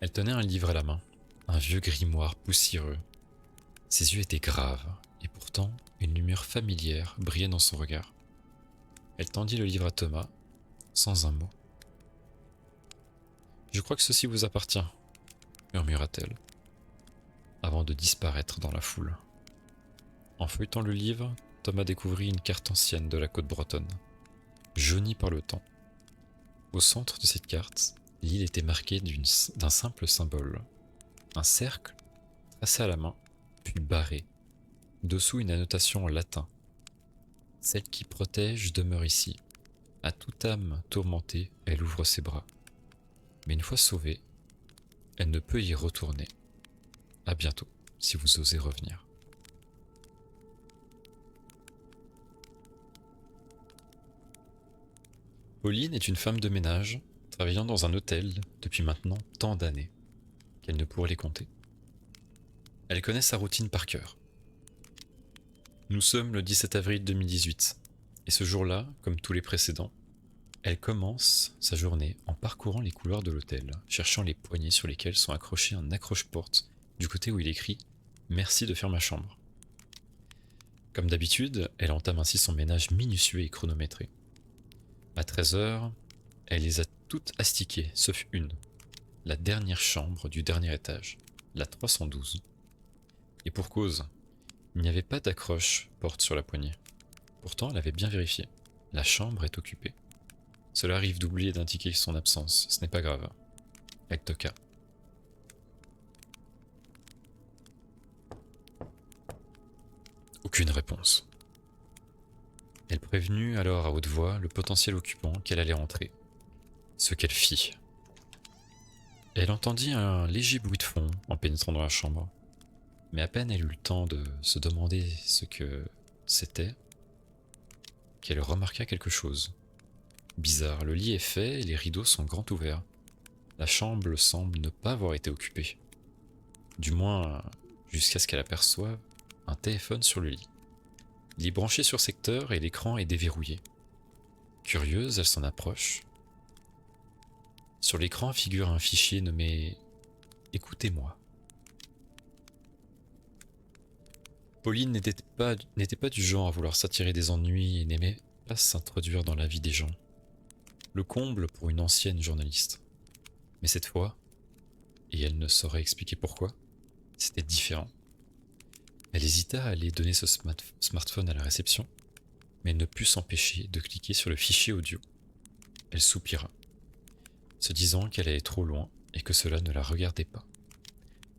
Elle tenait un livre à la main, un vieux grimoire poussiéreux. Ses yeux étaient graves, et pourtant une lumière familière brillait dans son regard. Elle tendit le livre à Thomas, sans un mot. « Je crois que ceci vous appartient », murmura-t-elle, avant de disparaître dans la foule. En feuilletant le livre, Thomas découvrit une carte ancienne de la côte bretonne, jaunie par le temps. Au centre de cette carte, l'île était marquée d'un simple symbole, un cercle tracé à la main, puis barré. Dessous une annotation en latin. « Celle qui protège demeure ici. À toute âme tourmentée, elle ouvre ses bras. Mais une fois sauvée, elle ne peut y retourner. À bientôt, si vous osez revenir. Pauline est une femme de ménage, travaillant dans un hôtel depuis maintenant tant d'années, qu'elle ne pourrait les compter. Elle connaît sa routine par cœur. Nous sommes le 17 avril 2018, et ce jour-là, comme tous les précédents, elle commence sa journée en parcourant les couloirs de l'hôtel, cherchant les poignées sur lesquelles sont accrochés un accroche-porte du côté où il écrit « Merci de faire ma chambre ». Comme d'habitude, elle entame ainsi son ménage minutieux et chronométré. À 13h, elle les a toutes astiquées, sauf une, la dernière chambre du dernier étage, la 312. Et pour cause, il n'y avait pas d'accroche-porte sur la poignée. Pourtant, elle avait bien vérifié. La chambre est occupée. Cela arrive d'oublier d'indiquer son absence, ce n'est pas grave. Elle toqua. Aucune réponse. Elle prévenut alors à haute voix le potentiel occupant qu'elle allait entrer. Ce qu'elle fit. Elle entendit un léger bruit de fond en pénétrant dans la chambre. Mais à peine elle eut le temps de se demander ce que c'était, qu'elle remarqua quelque chose. Bizarre, le lit est fait et les rideaux sont grands ouverts. La chambre semble ne pas avoir été occupée. Du moins, jusqu'à ce qu'elle aperçoive un téléphone sur le lit. Il est branché sur secteur et l'écran est déverrouillé. Curieuse, elle s'en approche. Sur l'écran figure un fichier nommé « Écoutez-moi ». Pauline n'était pas du genre à vouloir s'attirer des ennuis et n'aimait pas s'introduire dans la vie des gens. Le comble pour une ancienne journaliste. Mais cette fois, et elle ne saurait expliquer pourquoi, c'était différent. Elle hésita à aller donner ce smartphone à la réception, mais elle ne put s'empêcher de cliquer sur le fichier audio. Elle soupira, se disant qu'elle allait trop loin et que cela ne la regardait pas.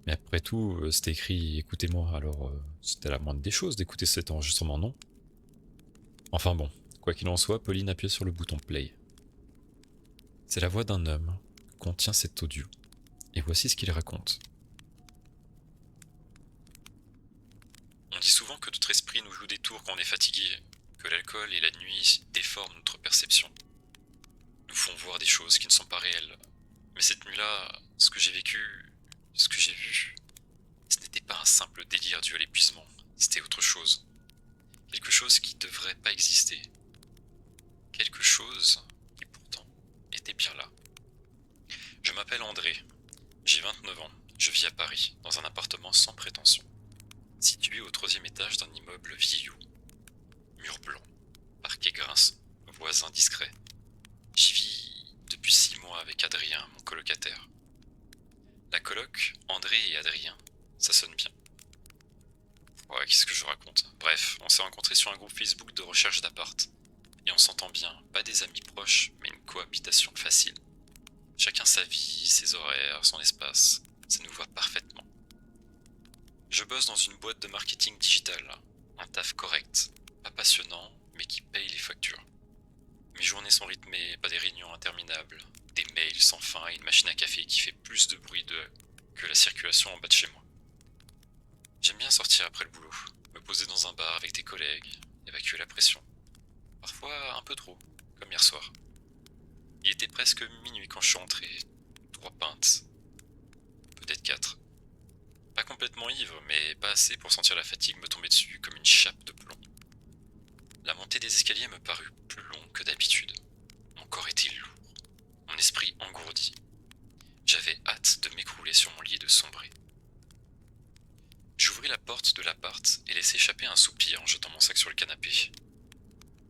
Mais après tout, c'était écrit « Écoutez-moi », alors c'était la moindre des choses d'écouter cet enregistrement, non? Enfin bon, quoi qu'il en soit, Pauline appuya sur le bouton « Play ». C'est la voix d'un homme que contient cet audio, et voici ce qu'il raconte. On dit souvent que notre esprit nous joue des tours quand on est fatigué, que l'alcool et la nuit déforment notre perception, nous font voir des choses qui ne sont pas réelles. Mais cette nuit-là, ce que j'ai vécu, ce que j'ai vu, ce n'était pas un simple délire dû à l'épuisement, c'était autre chose. Quelque chose qui ne devrait pas exister. Quelque chose qui pourtant était bien là. Je m'appelle André, j'ai 29 ans, je vis à Paris, dans un appartement sans prétention, situé au 3e étage d'un immeuble vieillot. Mur blanc, parquet grince, voisin discret. J'y vis depuis 6 mois avec Adrien, mon colocataire. La coloc, André et Adrien, ça sonne bien. Ouais, qu'est-ce que je raconte? Bref, on s'est rencontrés sur un groupe Facebook de recherche d'appart. Et on s'entend bien, pas des amis proches, mais une cohabitation facile. Chacun sa vie, ses horaires, son espace, ça nous va parfaitement. Je bosse dans une boîte de marketing digital, un taf correct, pas passionnant, mais qui paye les factures. Mes journées sont rythmées, pas des réunions interminables, des mails sans fin et une machine à café qui fait plus de bruit que la circulation en bas de chez moi. J'aime bien sortir après le boulot, me poser dans un bar avec des collègues, évacuer la pression. Parfois un peu trop, comme hier soir. Il était presque minuit quand je suis rentré, 3 pintes, peut-être 4. Pas complètement ivre, mais pas assez pour sentir la fatigue me tomber dessus comme une chape de plomb. La montée des escaliers me parut plus longue que d'habitude. Mon corps était lourd, mon esprit engourdi. J'avais hâte de m'écrouler sur mon lit et de sombrer. J'ouvris la porte de l'appart et laissai échapper un soupir en jetant mon sac sur le canapé.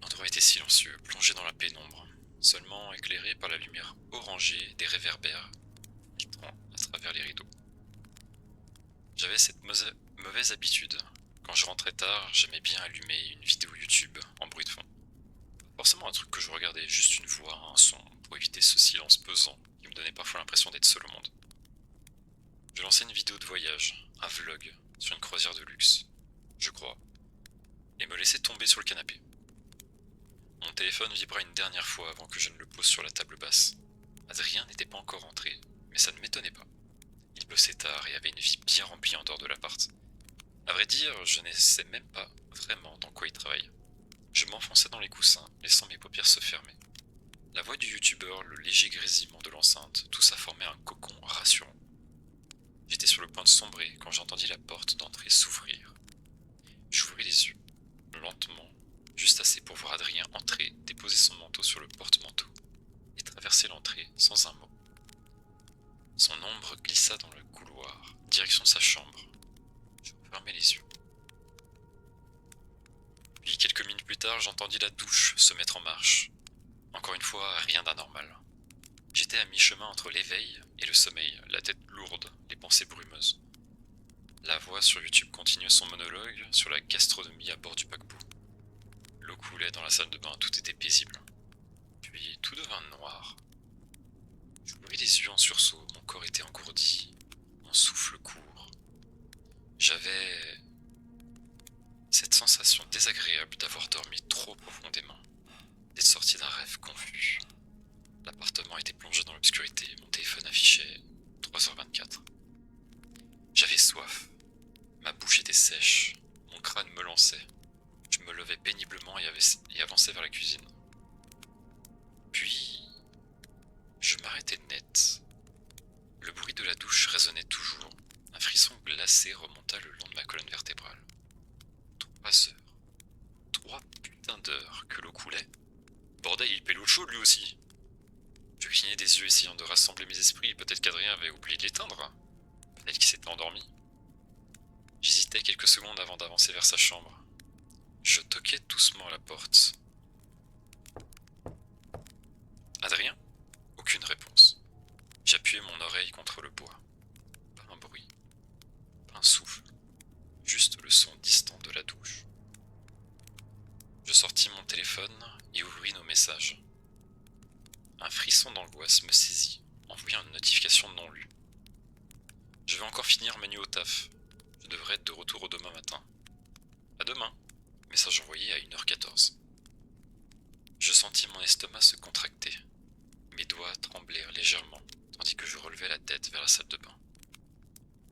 L'endroit était silencieux, plongé dans la pénombre, seulement éclairé par la lumière orangée des réverbères filtrant à travers les rideaux. J'avais cette mauvaise habitude. Quand je rentrais tard, j'aimais bien allumer une vidéo YouTube en bruit de fond. Pas forcément un truc que je regardais, juste une voix, un son, pour éviter ce silence pesant qui me donnait parfois l'impression d'être seul au monde. Je lançais une vidéo de voyage, un vlog, sur une croisière de luxe, je crois, et me laissais tomber sur le canapé. Mon téléphone vibra une dernière fois avant que je ne le pose sur la table basse. Adrien n'était pas encore rentré, mais ça ne m'étonnait pas. bossait tard et avait une vie bien remplie en dehors de l'appart. À vrai dire, je ne sais même pas vraiment dans quoi il travaille. Je m'enfonçais dans les coussins, laissant mes paupières se fermer. La voix du youtubeur, le léger grésillement de l'enceinte, tout ça formait un cocon rassurant. J'étais sur le point de sombrer quand j'entendis la porte d'entrée s'ouvrir. J'ouvris les yeux, lentement, juste assez pour voir Adrien entrer, déposer son manteau sur le porte-manteau et traverser l'entrée sans un mot. Son ombre glissa dans le couloir, direction sa chambre. Je fermai les yeux. Puis quelques minutes plus tard, j'entendis la douche se mettre en marche. Encore une fois, rien d'anormal. J'étais à mi-chemin entre l'éveil et le sommeil, la tête lourde, les pensées brumeuses. La voix sur YouTube continuait son monologue sur la gastronomie à bord du paquebot. L'eau coulait dans la salle de bain, tout était paisible. Puis tout devint noir. J'ouvris les yeux en sursaut, mon corps était engourdi, mon souffle court. J'avais cette sensation désagréable d'avoir dormi trop profondément, d'être sorti d'un rêve confus. L'appartement était plongé dans l'obscurité, mon téléphone affichait 3h24. J'avais soif, ma bouche était sèche, mon crâne me lançait. Je me levais péniblement et avançais vers la cuisine. Puis, je m'arrêtai net. Le bruit de la douche résonnait toujours. Un frisson glacé remonta le long de ma colonne vertébrale. 3 heures. 3 putains d'heures que l'eau coulait. Bordel, il paie l'eau chaude lui aussi. Je clignais des yeux essayant de rassembler mes esprits. Peut-être qu'Adrien avait oublié de l'éteindre. Peut-être qu'il s'était endormi. J'hésitais quelques secondes avant d'avancer vers sa chambre. Je toquai doucement à la porte. Adrien ? Aucune réponse. J'appuyai mon oreille contre le bois. Pas un bruit. Pas un souffle. Juste le son distant de la douche. Je sortis mon téléphone et ouvris nos messages. Un frisson d'angoisse me saisit en voyant une notification non lue. Je vais encore finir ma nuit au taf. Je devrais être de retour au demain matin. À demain. Message envoyé à 1h14. Je sentis mon estomac se contracter. Mes doigts tremblèrent légèrement, tandis que je relevais la tête vers la salle de bain.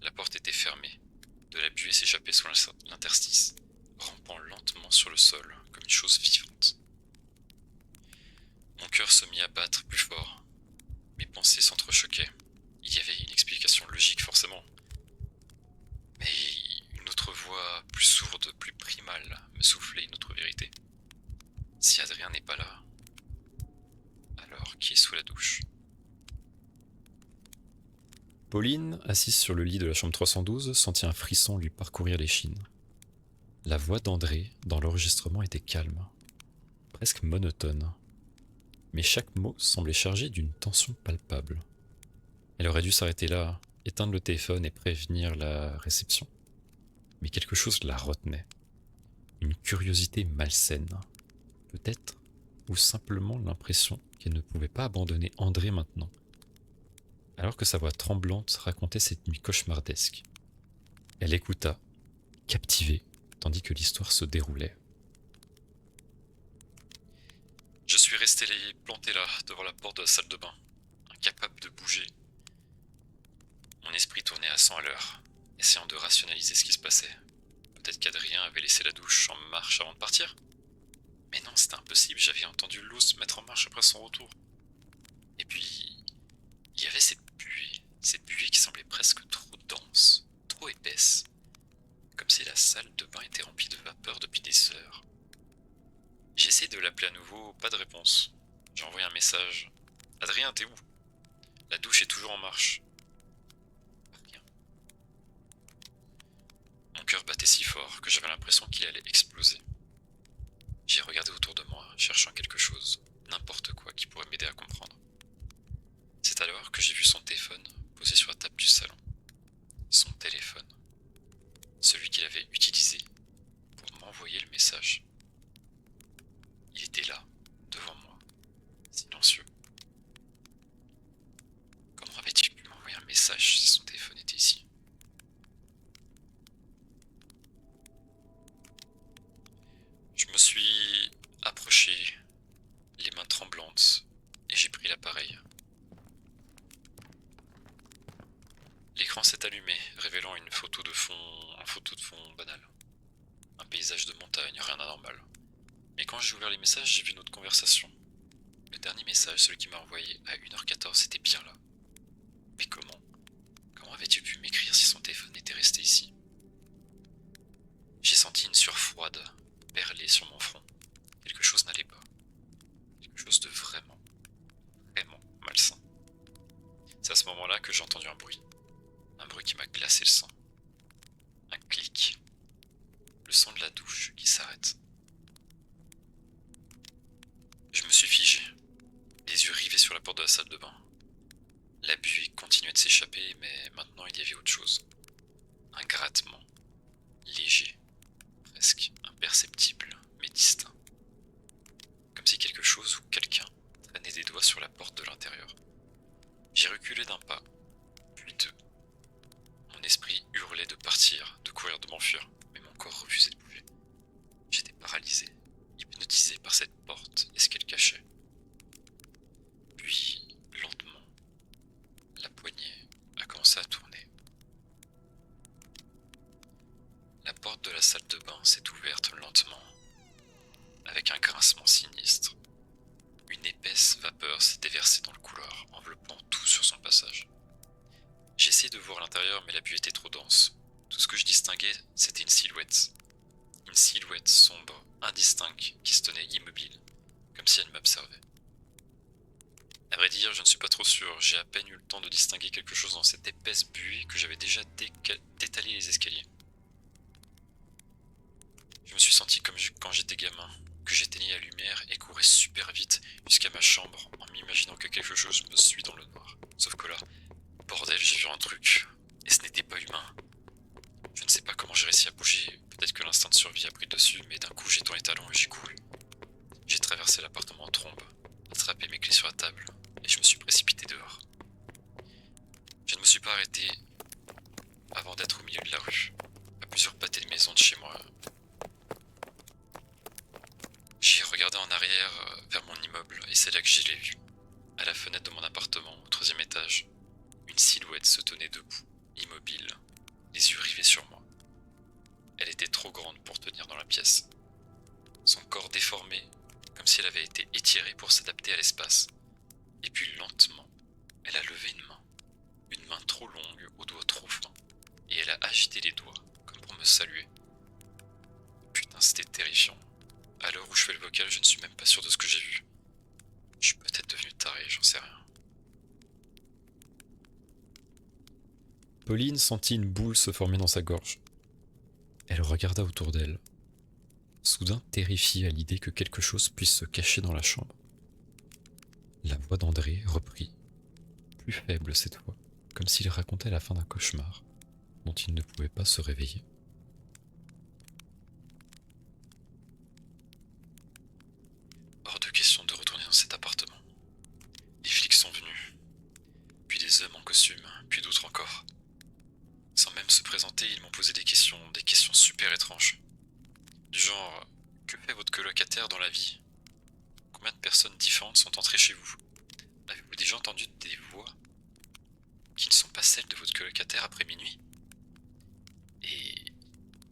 La porte était fermée. De la buée s'échappait sous l'interstice, rampant lentement sur le sol, comme une chose vivante. Mon cœur se mit à battre plus fort. Mes pensées s'entrechoquaient. Il y avait une explication logique forcément. Mais une autre voix, plus sourde, plus primale, me soufflait une autre vérité. Si Adrien n'est pas là, alors qui est sous la douche ? Pauline, assise sur le lit de la chambre 312, sentit un frisson lui parcourir l'échine. La voix d'André, dans l'enregistrement, était calme, presque monotone. Mais chaque mot semblait chargé d'une tension palpable. Elle aurait dû s'arrêter là, éteindre le téléphone et prévenir la réception. Mais quelque chose la retenait. Une curiosité malsaine. Peut-être, ou simplement l'impression qu'elle ne pouvait pas abandonner André maintenant. Alors que sa voix tremblante racontait cette nuit cauchemardesque. Elle écouta, captivée, tandis que l'histoire se déroulait. Je suis resté planté là, devant la porte de la salle de bain, incapable de bouger. Mon esprit tournait à 100 à l'heure, essayant de rationaliser ce qui se passait. Peut-être qu'Adrien avait laissé la douche en marche avant de partir ? Mais non, c'était impossible, j'avais entendu l'eau se mettre en marche après son retour. Et puis, il y avait cette buée qui semblait presque trop dense, trop épaisse, comme si la salle de bain était remplie de vapeur depuis des heures. J'ai essayé de l'appeler à nouveau, pas de réponse. J'ai envoyé un message. « Adrien, t'es où ? La douche est toujours en marche. » Rien. Mon cœur battait si fort que j'avais l'impression qu'il allait exploser. J'ai regardé autour de moi, cherchant quelque chose, n'importe quoi qui pourrait m'aider à comprendre. C'est alors que j'ai vu son téléphone posé sur la table du salon. Son téléphone. Celui qu'il avait utilisé pour m'envoyer le message. Il était là, devant moi, silencieux. Comment avait-il pu m'envoyer un message si son téléphone était ici ? Je me suis approché, les mains tremblantes, et j'ai pris l'appareil. L'écran s'est s'est allumé, révélant une photo de fond banal. Un paysage de montagne, rien d'anormal. Mais quand j'ai ouvert les messages, j'ai vu notre conversation. Le dernier message, celui qui m'a envoyé à 1h14, c'était bien là. Mais comment avait-il pu m'écrire si son téléphone était resté ici? J'ai senti une sueur froide perler sur mon front. Quelque chose n'allait pas. Quelque chose de vraiment malsain. C'est à ce moment-là que j'ai entendu un bruit. Un bruit qui m'a glacé le sang. Un clic. Le son de la douche qui s'arrête. Je me suis figé, les yeux rivés sur la porte de la salle de bain. La buée continuait de s'échapper, mais maintenant il y avait autre chose. Un grattement, léger, presque imperceptible, mais distinct. Comme si quelque chose ou quelqu'un traînait des doigts sur la porte de l'intérieur. J'ai reculé d'un pas, puis deux. Mon esprit hurlait de partir, de courir, de m'enfuir, mais mon corps refusait de bouger. J'étais paralysé, hypnotisé par cette porte et ce qu'elle cachait. Puis, lentement, la poignée a commencé à tourner. La porte de la salle de bain s'est ouverte lentement, avec un grincement sinistre. Une épaisse vapeur s'est déversée dans le couloir, enveloppant tout sur son passage. J'ai essayé de voir l'intérieur, mais la buée était trop dense. Tout ce que je distinguais, c'était une silhouette. Une silhouette sombre, indistincte, qui se tenait immobile, comme si elle m'observait. À vrai dire, je ne suis pas trop sûr, j'ai à peine eu le temps de distinguer quelque chose dans cette épaisse buée que j'avais déjà détalé les escaliers. Je me suis senti comme quand j'étais gamin, que j'éteignais la lumière et courais super vite jusqu'à ma chambre en m'imaginant que quelque chose me suit dans le noir. Sauf que là, bordel, j'ai vu un truc, et ce n'était pas humain. Je ne sais pas comment j'ai réussi à bouger, peut-être que l'instinct de survie a pris le dessus, mais d'un coup j'ai tourné talon et j'ai couru. J'ai traversé l'appartement en trombe, attrapé mes clés sur la table, et je me suis précipité dehors. Je ne me suis pas arrêté avant d'être au milieu de la rue, à plusieurs pâtés de maisons de chez moi. J'ai regardé en arrière vers mon immeuble et c'est là que je l'ai vu. À la fenêtre de mon appartement, au 3e étage, une silhouette se tenait debout, immobile, les yeux rivés sur moi. Elle était trop grande pour tenir dans la pièce. Son corps déformé, comme si elle avait été étirée pour s'adapter à l'espace. Et puis lentement, elle a levé une main trop longue, aux doigts trop fins, et elle a agité les doigts, comme pour me saluer. Putain, c'était terrifiant. À l'heure où je fais le vocal, je ne suis même pas sûr de ce que j'ai vu. Je suis peut-être devenu taré, j'en sais rien. Pauline sentit une boule se former dans sa gorge. Elle regarda autour d'elle, soudain terrifiée à l'idée que quelque chose puisse se cacher dans la chambre. La voix d'André reprit, plus faible cette fois, comme s'il racontait la fin d'un cauchemar dont il ne pouvait pas se réveiller. Hors de question de retourner dans cet appartement. Les flics sont venus, puis des hommes en costume, puis d'autres encore. Sans même se présenter, ils m'ont posé des questions super étranges. Du genre, que fait votre colocataire dans la vie? Combien de personnes différentes sont entrées chez vous? Avez-vous déjà entendu des voix qui ne sont pas celles de votre colocataire après minuit? Et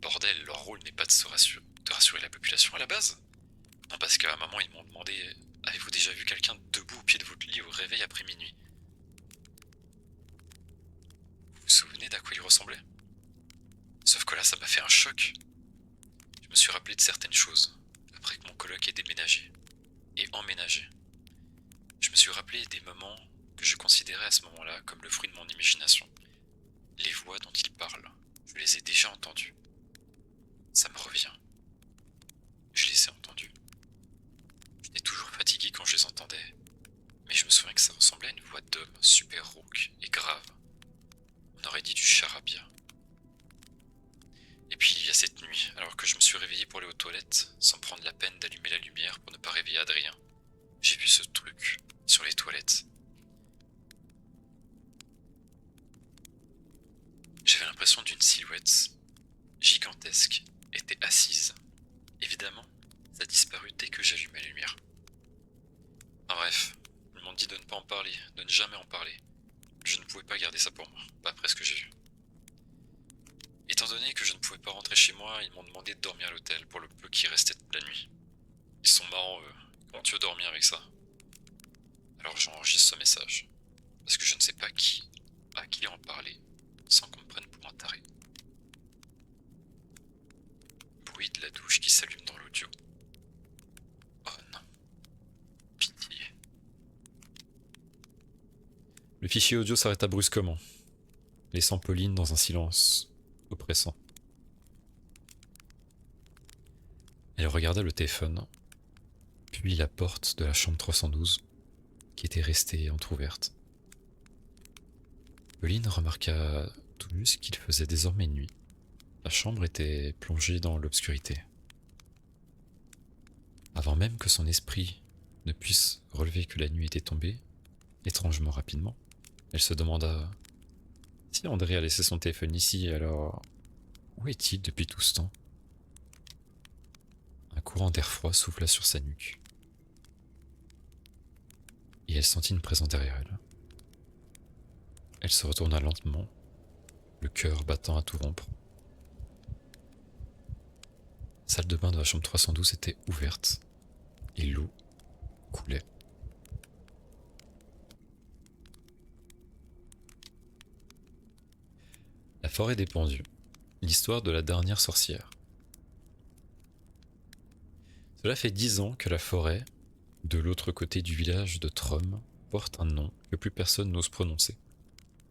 bordel, leur rôle n'est pas de rassurer la population à la base? Non, parce qu'à un moment ils m'ont demandé, avez-vous déjà vu quelqu'un debout au pied de votre lit au réveil après minuit? Vous vous souvenez d'à quoi il ressemblait? Sauf que là ça m'a fait un choc. Je me suis rappelé de certaines choses, après que mon coloc ait déménagé, et emménagé. Je me suis rappelé des moments que je considérais à ce moment-là comme le fruit de mon imagination. Les voix dont il parle, je les ai déjà entendues. Ça me revient. Je les ai entendues. J'étais toujours fatigué quand je les entendais, mais je me souviens que ça ressemblait à une voix d'homme super rauque et grave. On aurait dit du charabia. Et puis il y a cette nuit, alors que je me suis réveillé pour aller aux toilettes, sans prendre la peine d'allumer la lumière pour ne pas réveiller Adrien, j'ai vu ce truc sur les toilettes. J'avais l'impression d'une silhouette gigantesque était assise. Évidemment, ça a disparu dès que j'allumais la lumière. Enfin bref, ils m'ont dit de ne pas en parler, de ne jamais en parler. Je ne pouvais pas garder ça pour moi, pas après ce que j'ai vu. Étant donné que je ne pouvais pas rentrer chez moi, ils m'ont demandé de dormir à l'hôtel pour le peu qui restait de la nuit. Ils sont marrants, eux. Comment tu veux dormir avec ça? Alors j'enregistre ce message. Parce que je ne sais pas à qui en parler, sans qu'on me prenne pour un taré. Bruit de la douche qui s'allume dans l'audio. Oh non. Pitié. Le fichier audio s'arrêta brusquement, laissant Pauline dans un silence oppressant. Elle regarda le téléphone, puis la porte de la chambre 312, qui était restée entr'ouverte. Pauline remarqua tout juste qu'il faisait désormais nuit. La chambre était plongée dans l'obscurité. Avant même que son esprit ne puisse relever que la nuit était tombée, étrangement rapidement, elle se demanda si André a laissé son téléphone ici, alors où est-il depuis tout ce temps? Un courant d'air froid souffla sur sa nuque. Et elle sentit une présence derrière elle. Elle se retourna lentement, le cœur battant à tout rompre. La salle de bain de la chambre 312 était ouverte, et l'eau coulait. La forêt des pendus, l'histoire de la dernière sorcière. Cela fait 10 ans que la forêt, de l'autre côté du village de Trom, porte un nom que plus personne n'ose prononcer.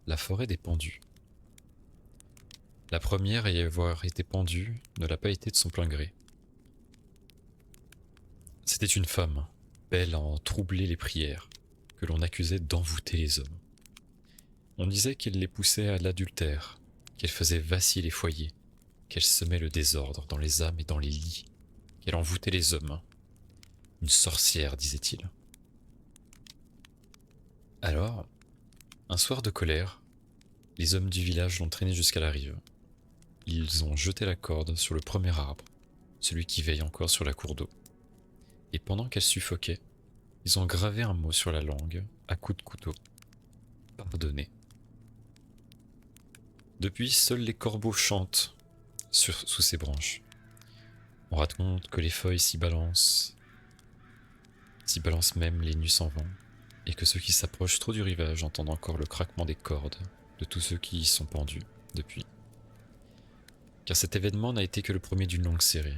La forêt des pendus. La première à y avoir été pendue ne l'a pas été de son plein gré. C'était une femme, belle à en troubler les prières, que l'on accusait d'envoûter les hommes. On disait qu'elle les poussait à l'adultère, qu'elle faisait vaciller les foyers, qu'elle semait le désordre dans les âmes et dans les lits, qu'elle envoûtait les hommes. Une sorcière, disait-il. Alors, un soir de colère, les hommes du village l'ont traînée jusqu'à la rive. Ils ont jeté la corde sur le premier arbre, celui qui veille encore sur la cour d'eau. Et pendant qu'elle suffoquait, ils ont gravé un mot sur la langue, à coups de couteau. Pardonnez. Depuis, seuls les corbeaux chantent sous ces branches. On raconte que les feuilles s'y balancent même les nuits sans vent, et que ceux qui s'approchent trop du rivage entendent encore le craquement des cordes de tous ceux qui y sont pendus depuis. Car cet événement n'a été que le premier d'une longue série.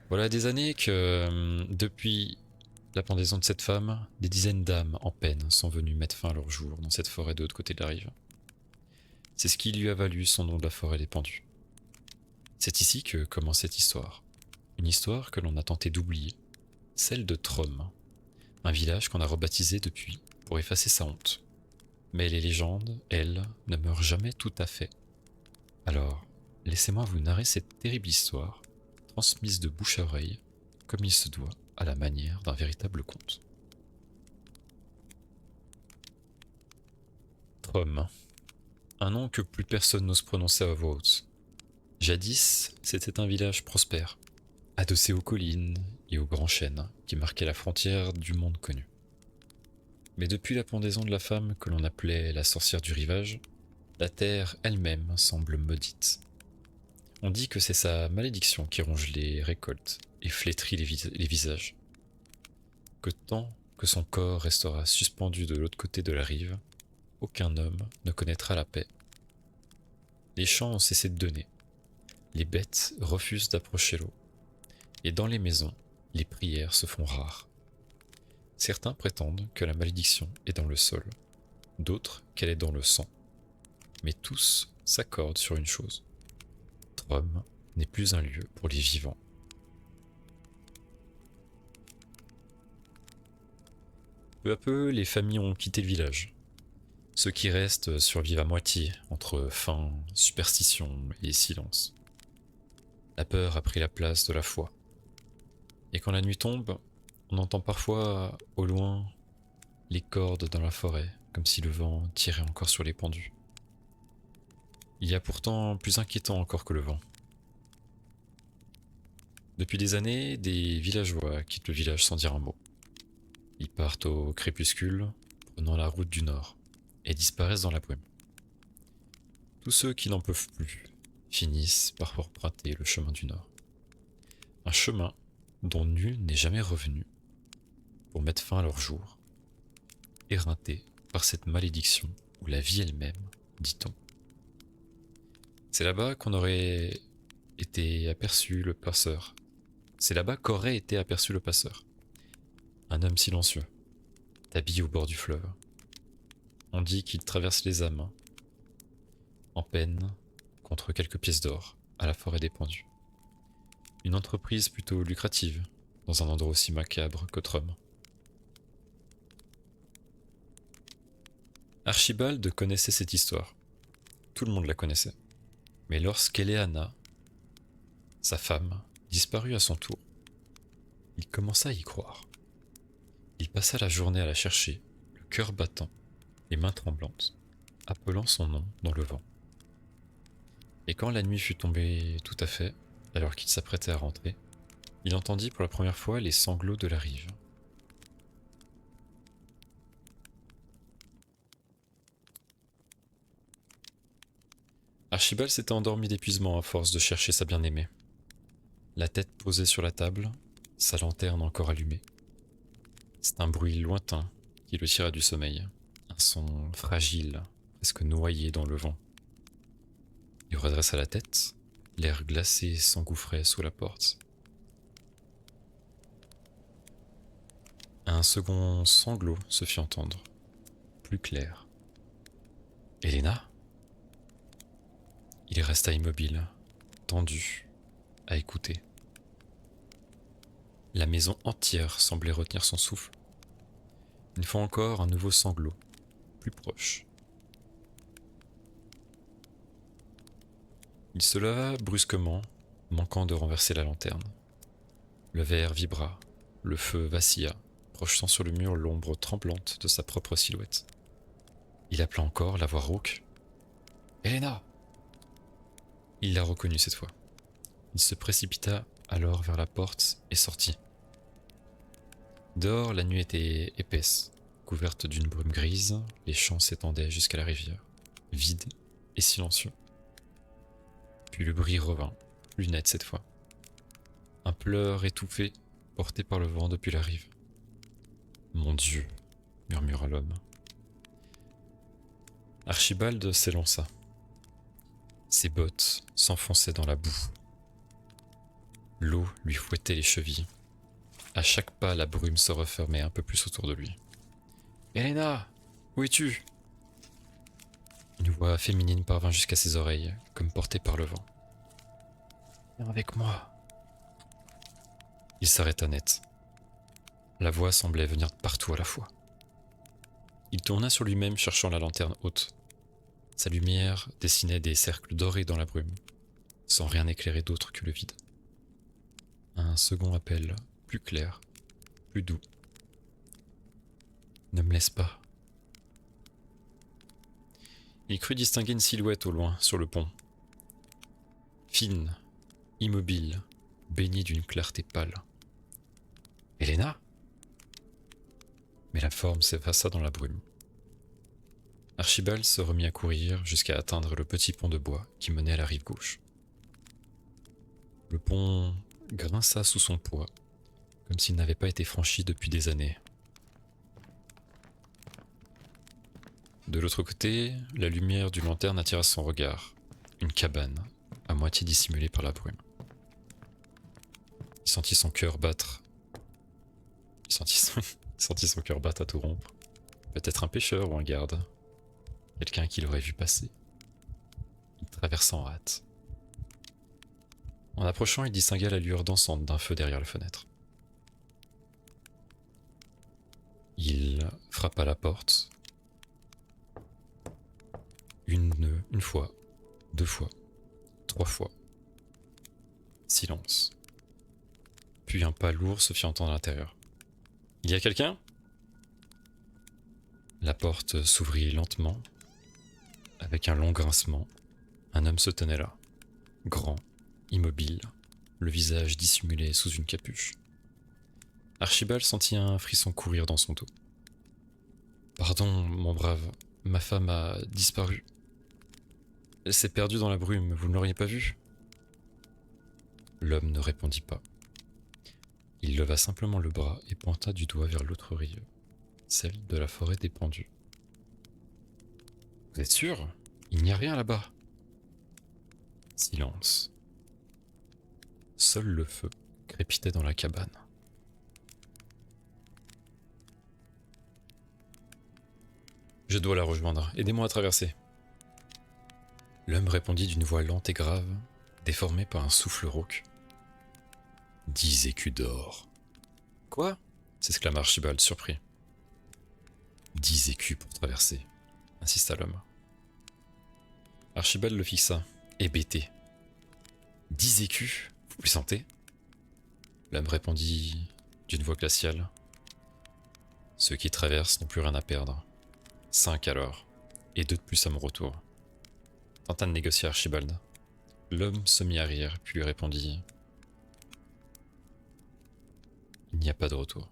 Voilà des années que, depuis la pendaison de cette femme, des dizaines d'âmes en peine sont venues mettre fin à leur jour dans cette forêt de l'autre côté de la rive. C'est ce qui lui a valu son nom de la forêt des pendus. C'est ici que commence cette histoire. Une histoire que l'on a tenté d'oublier, celle de Trom, un village qu'on a rebaptisé depuis pour effacer sa honte. Mais les légendes, elles, ne meurent jamais tout à fait. Alors, laissez-moi vous narrer cette terrible histoire, transmise de bouche à oreille, comme il se doit, à la manière d'un véritable conte. Trom, un nom que plus personne n'ose prononcer à voix haute. Jadis, c'était un village prospère, adossé aux collines et aux grands chênes qui marquaient la frontière du monde connu. Mais depuis la pendaison de la femme que l'on appelait la sorcière du rivage, la terre elle-même semble maudite. On dit que c'est sa malédiction qui ronge les récoltes et flétrit les visages. Que tant que son corps restera suspendu de l'autre côté de la rive, aucun homme ne connaîtra la paix. Les champs ont cessé de donner, les bêtes refusent d'approcher l'eau, et dans les maisons, les prières se font rares. Certains prétendent que la malédiction est dans le sol, d'autres qu'elle est dans le sang. Mais tous s'accordent sur une chose. Trom n'est plus un lieu pour les vivants. Peu à peu, les familles ont quitté le village. Ceux qui restent survivent à moitié, entre faim, superstition et silence. La peur a pris la place de la foi. Et quand la nuit tombe, on entend parfois, au loin, les cordes dans la forêt, comme si le vent tirait encore sur les pendus. Il y a pourtant plus inquiétant encore que le vent. Depuis des années, des villageois quittent le village sans dire un mot. Ils partent au crépuscule, prenant la route du nord, et disparaissent dans la brume. Tous ceux qui n'en peuvent plus finissent par emprunter le chemin du Nord. Un chemin dont nul n'est jamais revenu pour mettre fin à leur jour, éreintés par cette malédiction ou la vie elle-même, dit-on. C'est là-bas qu'on aurait été aperçu le passeur. C'est là-bas qu'aurait été aperçu le passeur. Un homme silencieux, habillé au bord du fleuve. On dit qu'il traverse les âmes, en peine, contre quelques pièces d'or, à la forêt des pendus. Une entreprise plutôt lucrative, dans un endroit aussi macabre qu'Ottrum. Archibald connaissait cette histoire. Tout le monde la connaissait. Mais lorsqu'Eleana, sa femme, disparut à son tour, il commença à y croire. Il passa la journée à la chercher, le cœur battant, les mains tremblantes, appelant son nom dans le vent. Et quand la nuit fut tombée tout à fait, alors qu'il s'apprêtait à rentrer, il entendit pour la première fois les sanglots de la rive. Archibald s'était endormi d'épuisement à force de chercher sa bien-aimée. La tête posée sur la table, sa lanterne encore allumée. C'est un bruit lointain qui le tira du sommeil, un son fragile, presque noyé dans le vent. Il redressa la tête, l'air glacé s'engouffrait sous la porte. Un second sanglot se fit entendre, plus clair. Elena ? Il resta immobile, tendu, à écouter. La maison entière semblait retenir son souffle. Une fois encore, un nouveau sanglot, plus proche. Il se leva brusquement, manquant de renverser la lanterne. Le verre vibra, le feu vacilla, projetant sur le mur l'ombre tremblante de sa propre silhouette. Il appela encore, la voix rauque. « Elena !» Il la reconnut cette fois. Il se précipita alors vers la porte et sortit. Dehors, la nuit était épaisse, couverte d'une brume grise, les champs s'étendaient jusqu'à la rivière, vide et silencieux. Puis le bruit revint, plus net cette fois. Un pleur étouffé, porté par le vent depuis la rive. « Mon Dieu !» murmura l'homme. Archibald s'élança. Ses bottes s'enfonçaient dans la boue. L'eau lui fouettait les chevilles. À chaque pas, la brume se refermait un peu plus autour de lui. « Elena, où es-tu » Une voix féminine parvint jusqu'à ses oreilles, comme portée par le vent. « Viens avec moi. » Il s'arrêta net. La voix semblait venir de partout à la fois. Il tourna sur lui-même cherchant la lanterne haute. Sa lumière dessinait des cercles dorés dans la brume, sans rien éclairer d'autre que le vide. Un second appel, plus clair, plus doux. « Ne me laisse pas. » Il crut distinguer une silhouette au loin, sur le pont. Fine, immobile, baignée d'une clarté pâle. « Elena ?» Mais la forme s'effaça dans la brume. Archibald se remit à courir jusqu'à atteindre le petit pont de bois qui menait à la rive gauche. Le pont grinça sous son poids, comme s'il n'avait pas été franchi depuis des années. De l'autre côté, la lumière d'une lanterne attira son regard. Une cabane, à moitié dissimulée par la brume. Il sentit son cœur battre. Il sentit son cœur battre à tout rompre. Peut-être un pêcheur ou un garde. Quelqu'un qui l'aurait vu passer. Il traversa en hâte. En approchant, il distingua la lueur dansante d'un feu derrière la fenêtre. Il frappa à la porte. Une fois, 2 fois, 3 fois. Silence. Puis un pas lourd se fit entendre à l'intérieur. « Il y a quelqu'un » La porte s'ouvrit lentement. Avec un long grincement, un homme se tenait là, grand, immobile, le visage dissimulé sous une capuche. Archibald sentit un frisson courir dans son dos. « Pardon, mon brave, Ma femme a disparu. Elle s'est perdue dans la brume, vous ne l'auriez pas vue? L'homme ne répondit pas. Il leva simplement le bras et pointa du doigt vers l'autre rive, celle de la forêt des pendus. Vous êtes sûr? Il n'y a rien là-bas. Silence. Seul le feu crépitait dans la cabane. Je dois la rejoindre, aidez-moi à traverser. L'homme répondit d'une voix lente et grave, déformée par un souffle rauque. 10 écus d'or. Quoi? S'exclama Archibald, surpris. 10 écus pour traverser, insista l'homme. Archibald le fixa, hébété. 10 écus, vous plaisantez? L'homme répondit d'une voix glaciale. Ceux qui traversent n'ont plus rien à perdre. 5 alors, et 2 de plus à mon retour. Tenta de négocier Archibald. L'homme se mit à rire, puis lui répondit. Il n'y a pas de retour.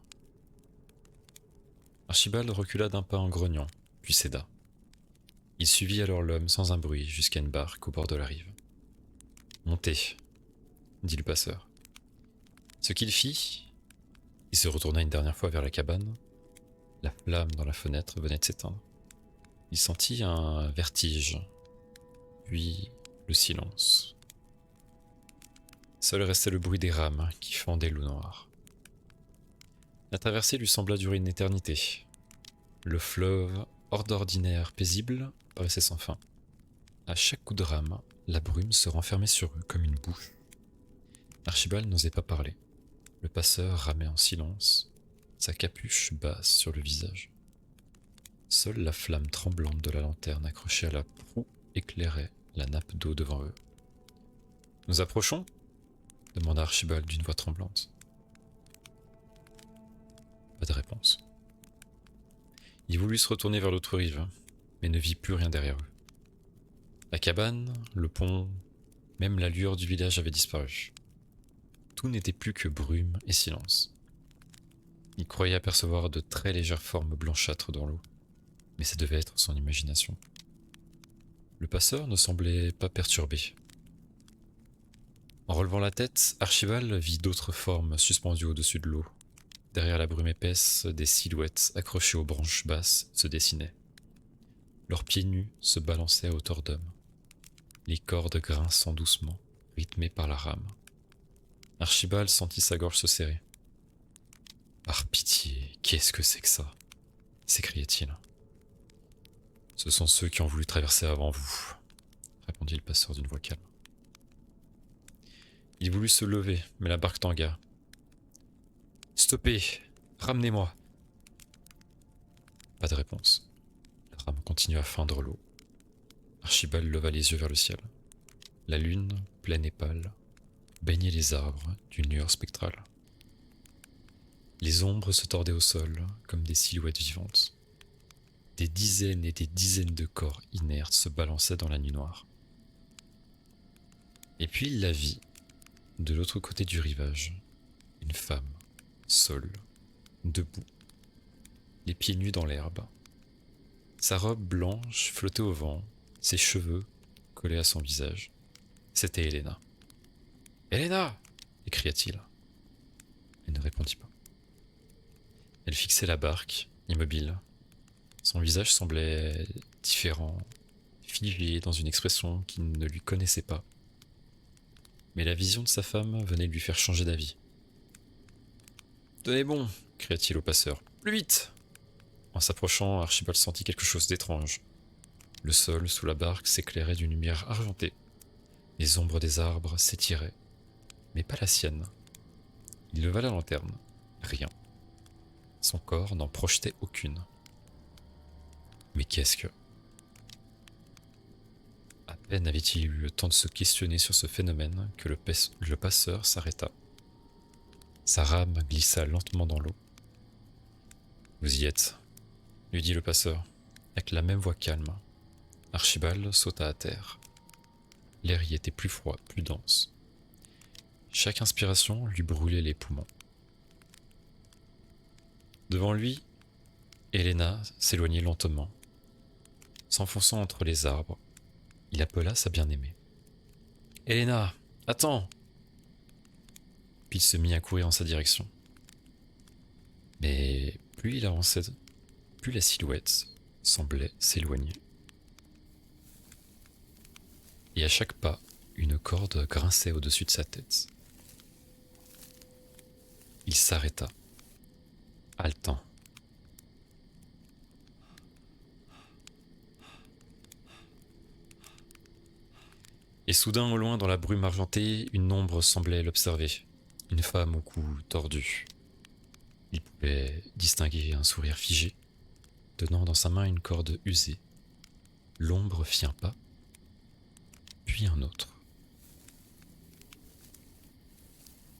Archibald recula d'un pas en grognant, puis céda. Il suivit alors l'homme sans un bruit jusqu'à une barque au bord de la rive. Montez, dit le passeur. Ce qu'il fit, il se retourna une dernière fois vers la cabane. La flamme dans la fenêtre venait de s'éteindre. Il sentit un vertige, puis le silence. Seul restait le bruit des rames qui fendaient l'eau noire. La traversée lui sembla durer une éternité. Le fleuve, hors d'ordinaire paisible, paraissait sans fin. À chaque coup de rame, la brume se renfermait sur eux comme une bouche. Archibald n'osait pas parler. Le passeur ramait en silence, sa capuche basse sur le visage. Seule la flamme tremblante de la lanterne accrochée à la proue éclairait la nappe d'eau devant eux. « Nous approchons » demanda Archibald d'une voix tremblante. Pas de réponse. Il voulut se retourner vers l'autre rive, mais ne vit plus rien derrière eux. La cabane, le pont, même la lueur du village avait disparu. Tout n'était plus que brume et silence. Il croyait apercevoir de très légères formes blanchâtres dans l'eau, mais ça devait être son imagination. Le passeur ne semblait pas perturbé. En relevant la tête, Archibald vit d'autres formes suspendues au-dessus de l'eau. Derrière la brume épaisse, des silhouettes accrochées aux branches basses se dessinaient. Leurs pieds nus se balançaient à hauteur d'homme, les cordes grinçant doucement, rythmées par la rame. Archibald sentit sa gorge se serrer. « Par pitié, qu'est-ce que c'est que ça ?» s'écriait-il. « Ce sont ceux qui ont voulu traverser avant vous, » répondit le passeur d'une voix calme. Il voulut se lever, mais la barque tangua. « Stoppez, ramenez-moi !» Pas de réponse. La rame continua à feindre l'eau. Archibald leva les yeux vers le ciel. La lune, pleine et pâle, baignait les arbres d'une lueur spectrale. Les ombres se tordaient au sol comme des silhouettes vivantes. Des dizaines et des dizaines de corps inertes se balançaient dans la nuit noire. Et puis il la vit, de l'autre côté du rivage, une femme, seule, debout, les pieds nus dans l'herbe. Sa robe blanche flottait au vent, ses cheveux collaient à son visage. C'était Helena. « Helena !» écria-t-il. Elle ne répondit pas. Elle fixait la barque, immobile. Son visage semblait différent, figé dans une expression qu'il ne lui connaissait pas. Mais la vision de sa femme venait lui faire changer d'avis. « Tenez bon !» cria-t-il au passeur. « Plus vite !» En s'approchant, Archibald sentit quelque chose d'étrange. Le sol sous la barque s'éclairait d'une lumière argentée. Les ombres des arbres s'étiraient, mais pas la sienne. Il leva la lanterne. Rien. Son corps n'en projetait aucune. Mais qu'est-ce que... À peine avait-il eu le temps de se questionner sur ce phénomène que le passeur s'arrêta. Sa rame glissa lentement dans l'eau. « Vous y êtes », lui dit le passeur, avec la même voix calme. Archibald sauta à terre. L'air y était plus froid, plus dense. Chaque inspiration lui brûlait les poumons. Devant lui, Helena s'éloignait lentement. S'enfonçant entre les arbres, il appela sa bien-aimée. « Elena, attends !» Puis il se mit à courir en sa direction. Mais plus il avançait, plus la silhouette semblait s'éloigner. Et à chaque pas, une corde grinçait au-dessus de sa tête. Il s'arrêta, haletant. Et soudain, au loin, dans la brume argentée, une ombre semblait l'observer. Une femme au cou tordu. Il pouvait distinguer un sourire figé, tenant dans sa main une corde usée. L'ombre fit un pas, puis un autre.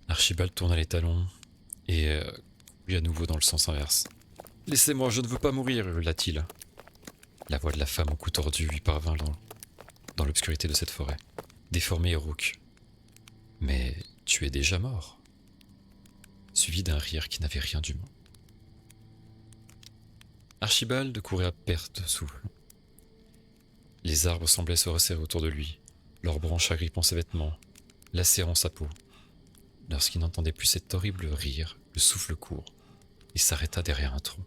Archibald tourna les talons et courut à nouveau dans le sens inverse. « Laissez-moi, je ne veux pas mourir » hurla-t-il. La voix de la femme au cou tordu lui parvint dans l'obscurité de cette forêt, déformée et rauque. « Mais tu es déjà mort » suivi d'un rire qui n'avait rien d'humain. Archibald courait à perte de souffle. Les arbres semblaient se resserrer autour de lui, leurs branches agrippant ses vêtements, lacérant sa peau. Lorsqu'il n'entendait plus cet horrible rire, le souffle court, il s'arrêta derrière un tronc,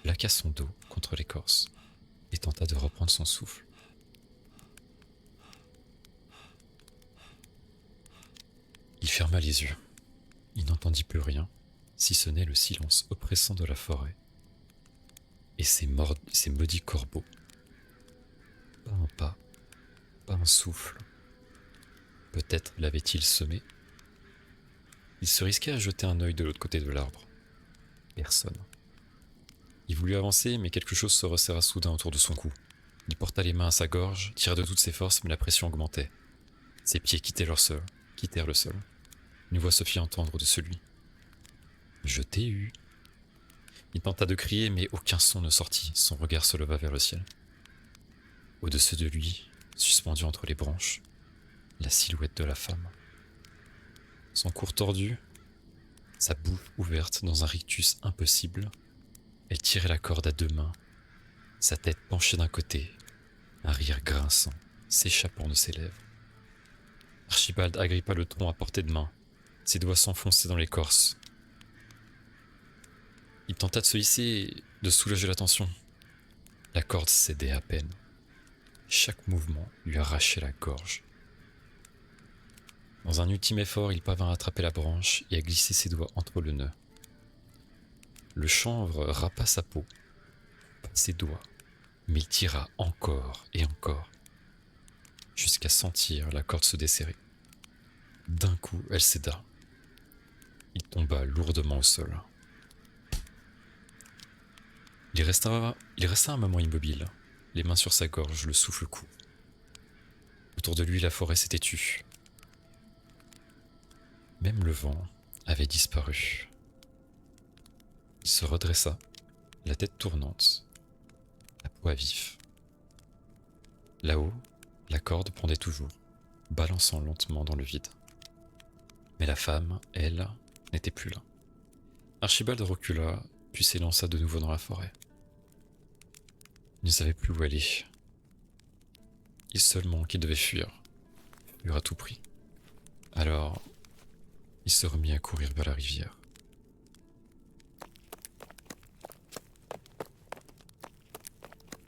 plaqua son dos contre l'écorce et tenta de reprendre son souffle. Il ferma les yeux. Il n'entendit plus rien, si ce n'est le silence oppressant de la forêt et ces maudits corbeaux. Pas un pas, pas un souffle. Peut-être l'avait-il semé. Il se risquait à jeter un œil de l'autre côté de l'arbre. Personne. Il voulut avancer, mais quelque chose se resserra soudain autour de son cou. Il porta les mains à sa gorge, tira de toutes ses forces, mais la pression augmentait. Ses pieds quittèrent le sol. Une voix se fit entendre au-dessus de lui. « Je t'ai eu !» Il tenta de crier, mais aucun son ne sortit. Son regard se leva vers le ciel. Au-dessus de lui, suspendue entre les branches, la silhouette de la femme. Son cou tordu, sa bouche ouverte dans un rictus impossible, elle tirait la corde à deux mains, sa tête penchée d'un côté, un rire grinçant s'échappant de ses lèvres. Archibald agrippa le tronc à portée de main, ses doigts s'enfonçaient dans l'écorce. Il tenta de se hisser et de soulager la tension. La corde cédait à peine. Chaque mouvement lui arrachait la gorge. Dans un ultime effort, il parvint à attraper la branche et à glisser ses doigts entre le nœud. Le chanvre râpa sa peau, pas ses doigts, mais il tira encore et encore, jusqu'à sentir la corde se desserrer. D'un coup, elle céda. Il tomba lourdement au sol. Il resta un moment immobile, les mains sur sa gorge, le souffle court. Autour de lui, la forêt s'était tue. Même le vent avait disparu. Il se redressa, la tête tournante, la peau à vif. Là-haut, la corde pendait toujours, balançant lentement dans le vide. Mais la femme, elle, n'était plus là. Archibald recula, puis s'élança de nouveau dans la forêt. Il ne savait plus où aller. Il seulement qu'il devait fuir à tout prix. Alors, il se remit à courir vers la rivière.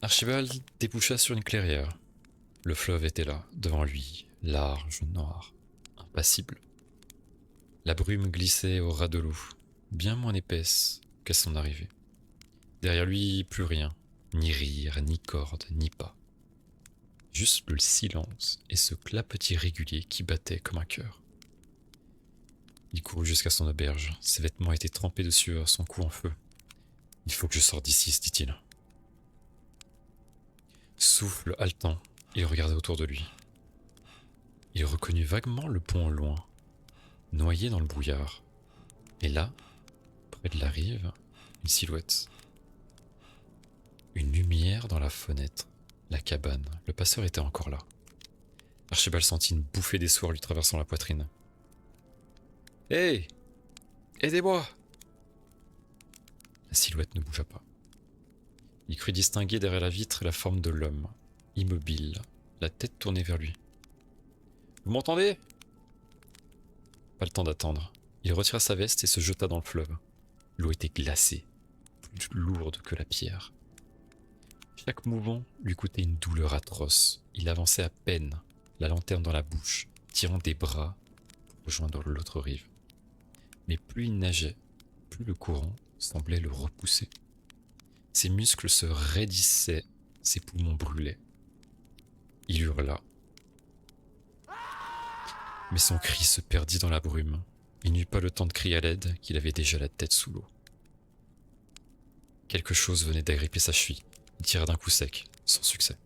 Archibald déboucha sur une clairière. Le fleuve était là, devant lui, large, noir, impassible. La brume glissait au ras de l'eau, bien moins épaisse qu'à son arrivée. Derrière lui, plus rien, ni rire, ni corde, ni pas. Juste le silence et ce clapotis régulier qui battait comme un cœur. Il courut jusqu'à son auberge. Ses vêtements étaient trempés de sueur, son cou en feu. « Il faut que je sorte d'ici », se dit-il. Souffle haletant, il regarda autour de lui. Il reconnut vaguement le pont au loin, noyé dans le brouillard. Et là, près de la rive, une silhouette. Une lumière dans la fenêtre, la cabane. Le passeur était encore là. Archibald sentit une bouffée d'espoir lui traversant la poitrine. « Hé, aidez-moi » La silhouette ne bougea pas. Il crut distinguer derrière la vitre la forme de l'homme, immobile, la tête tournée vers lui. « Vous m'entendez ?» Pas le temps d'attendre. Il retira sa veste et se jeta dans le fleuve. L'eau était glacée, plus lourde que la pierre. Chaque mouvement lui coûtait une douleur atroce. Il avançait à peine, la lanterne dans la bouche, tirant des bras pour rejoindre l'autre rive. Mais plus il nageait, plus le courant semblait le repousser. Ses muscles se raidissaient, ses poumons brûlaient. Il hurla. Mais son cri se perdit dans la brume. Il n'eut pas le temps de crier à l'aide qu'il avait déjà la tête sous l'eau. Quelque chose venait d'agripper sa cheville. Il tira d'un coup sec, sans succès.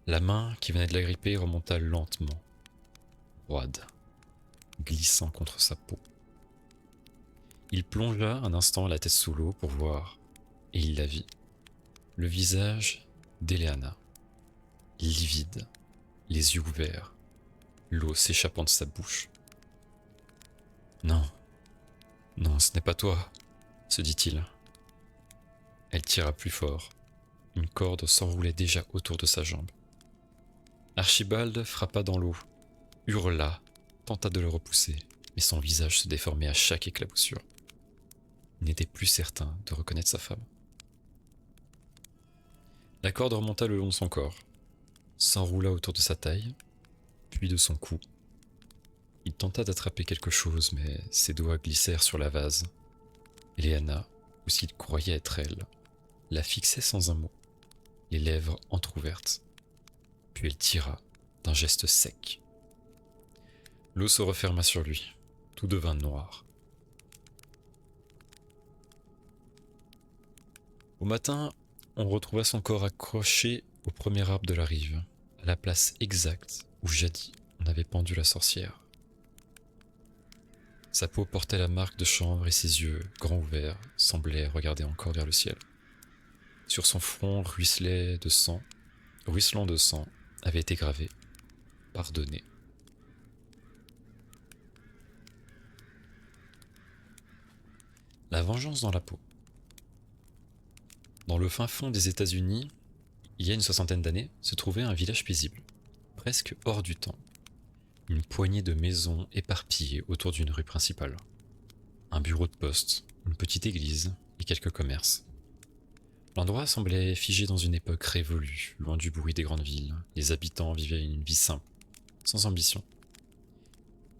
La main qui venait de l'agripper remonta lentement, roide, glissant contre sa peau. Il plongea un instant la tête sous l'eau pour voir, et il la vit. Le visage d'Eleana, livide, les yeux ouverts, l'eau s'échappant de sa bouche. « Non, non, ce n'est pas toi, » se dit-il. Elle tira plus fort. Une corde s'enroulait déjà autour de sa jambe. Archibald frappa dans l'eau, hurla, tenta de le repousser, mais son visage se déformait à chaque éclaboussure. Il n'était plus certain de reconnaître sa femme. La corde remonta le long de son corps, s'enroula autour de sa taille, puis de son cou. Il tenta d'attraper quelque chose, mais ses doigts glissèrent sur la vase. Eleana, ou s'il croyait être elle, la fixait sans un mot, les lèvres entr'ouvertes. Puis elle tira d'un geste sec. L'eau se referma sur lui. Tout devint noir. Au matin, on retrouva son corps accroché au premier arbre de la rive, à la place exacte où jadis on avait pendu la sorcière. Sa peau portait la marque de chanvre et ses yeux, grands ouverts, semblaient regarder encore vers le ciel. Sur son front ruisselant de sang, avait été gravé « Pardonner ». La vengeance dans la peau. Dans le fin fond des États-Unis, il y a une 60aine d'années, se trouvait un village paisible, presque hors du temps. Une poignée de maisons éparpillées autour d'une rue principale. Un bureau de poste, une petite église et quelques commerces. L'endroit semblait figé dans une époque révolue, loin du bruit des grandes villes. Les habitants vivaient une vie simple, sans ambition,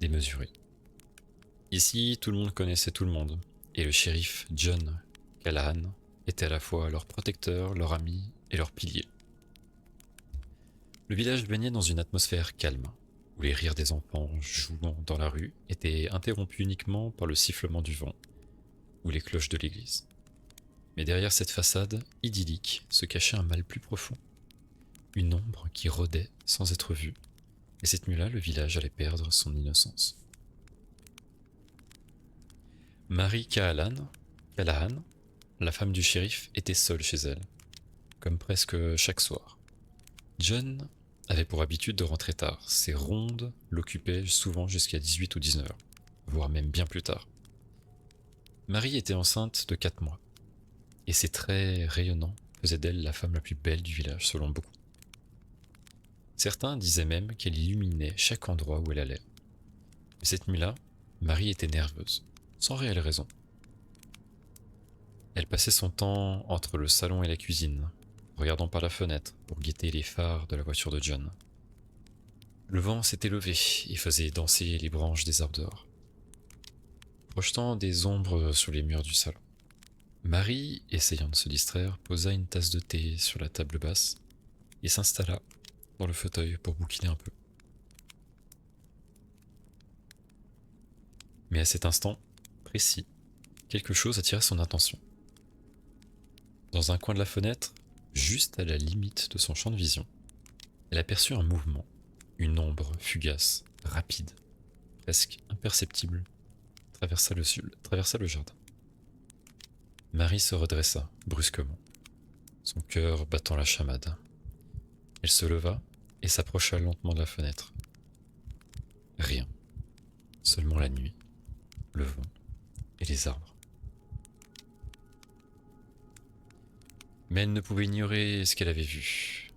démesurée. Ici, tout le monde connaissait tout le monde, et le shérif John Callahan était à la fois leur protecteur, leur ami et leur pilier. Le village baignait dans une atmosphère calme, où les rires des enfants jouant dans la rue étaient interrompus uniquement par le sifflement du vent ou les cloches de l'église. Mais derrière cette façade idyllique se cachait un mal plus profond, une ombre qui rôdait sans être vue, et cette nuit-là, le village allait perdre son innocence. Mary Callahan, la femme du shérif, était seule chez elle, comme presque chaque soir. John avait pour habitude de rentrer tard. Ses rondes l'occupaient souvent jusqu'à 18 ou 19 heures, voire même bien plus tard. Marie était enceinte de 4 mois, et ses traits rayonnants faisaient d'elle la femme la plus belle du village selon beaucoup. Certains disaient même qu'elle illuminait chaque endroit où elle allait. Mais cette nuit-là, Marie était nerveuse, sans réelle raison. Elle passait son temps entre le salon et la cuisine, regardant par la fenêtre pour guetter les phares de la voiture de John. Le vent s'était levé et faisait danser les branches des arbres dehors, projetant des ombres sur les murs du salon. Marie, essayant de se distraire, posa une tasse de thé sur la table basse et s'installa dans le fauteuil pour bouquiner un peu. Mais à cet instant précis, quelque chose attira son attention. Dans un coin de la fenêtre, juste à la limite de son champ de vision, elle aperçut un mouvement, une ombre fugace, rapide, presque imperceptible, traversa le jardin. Marie se redressa brusquement, son cœur battant la chamade. Elle se leva et s'approcha lentement de la fenêtre. Rien, seulement la nuit, le vent et les arbres. Mais elle ne pouvait ignorer ce qu'elle avait vu.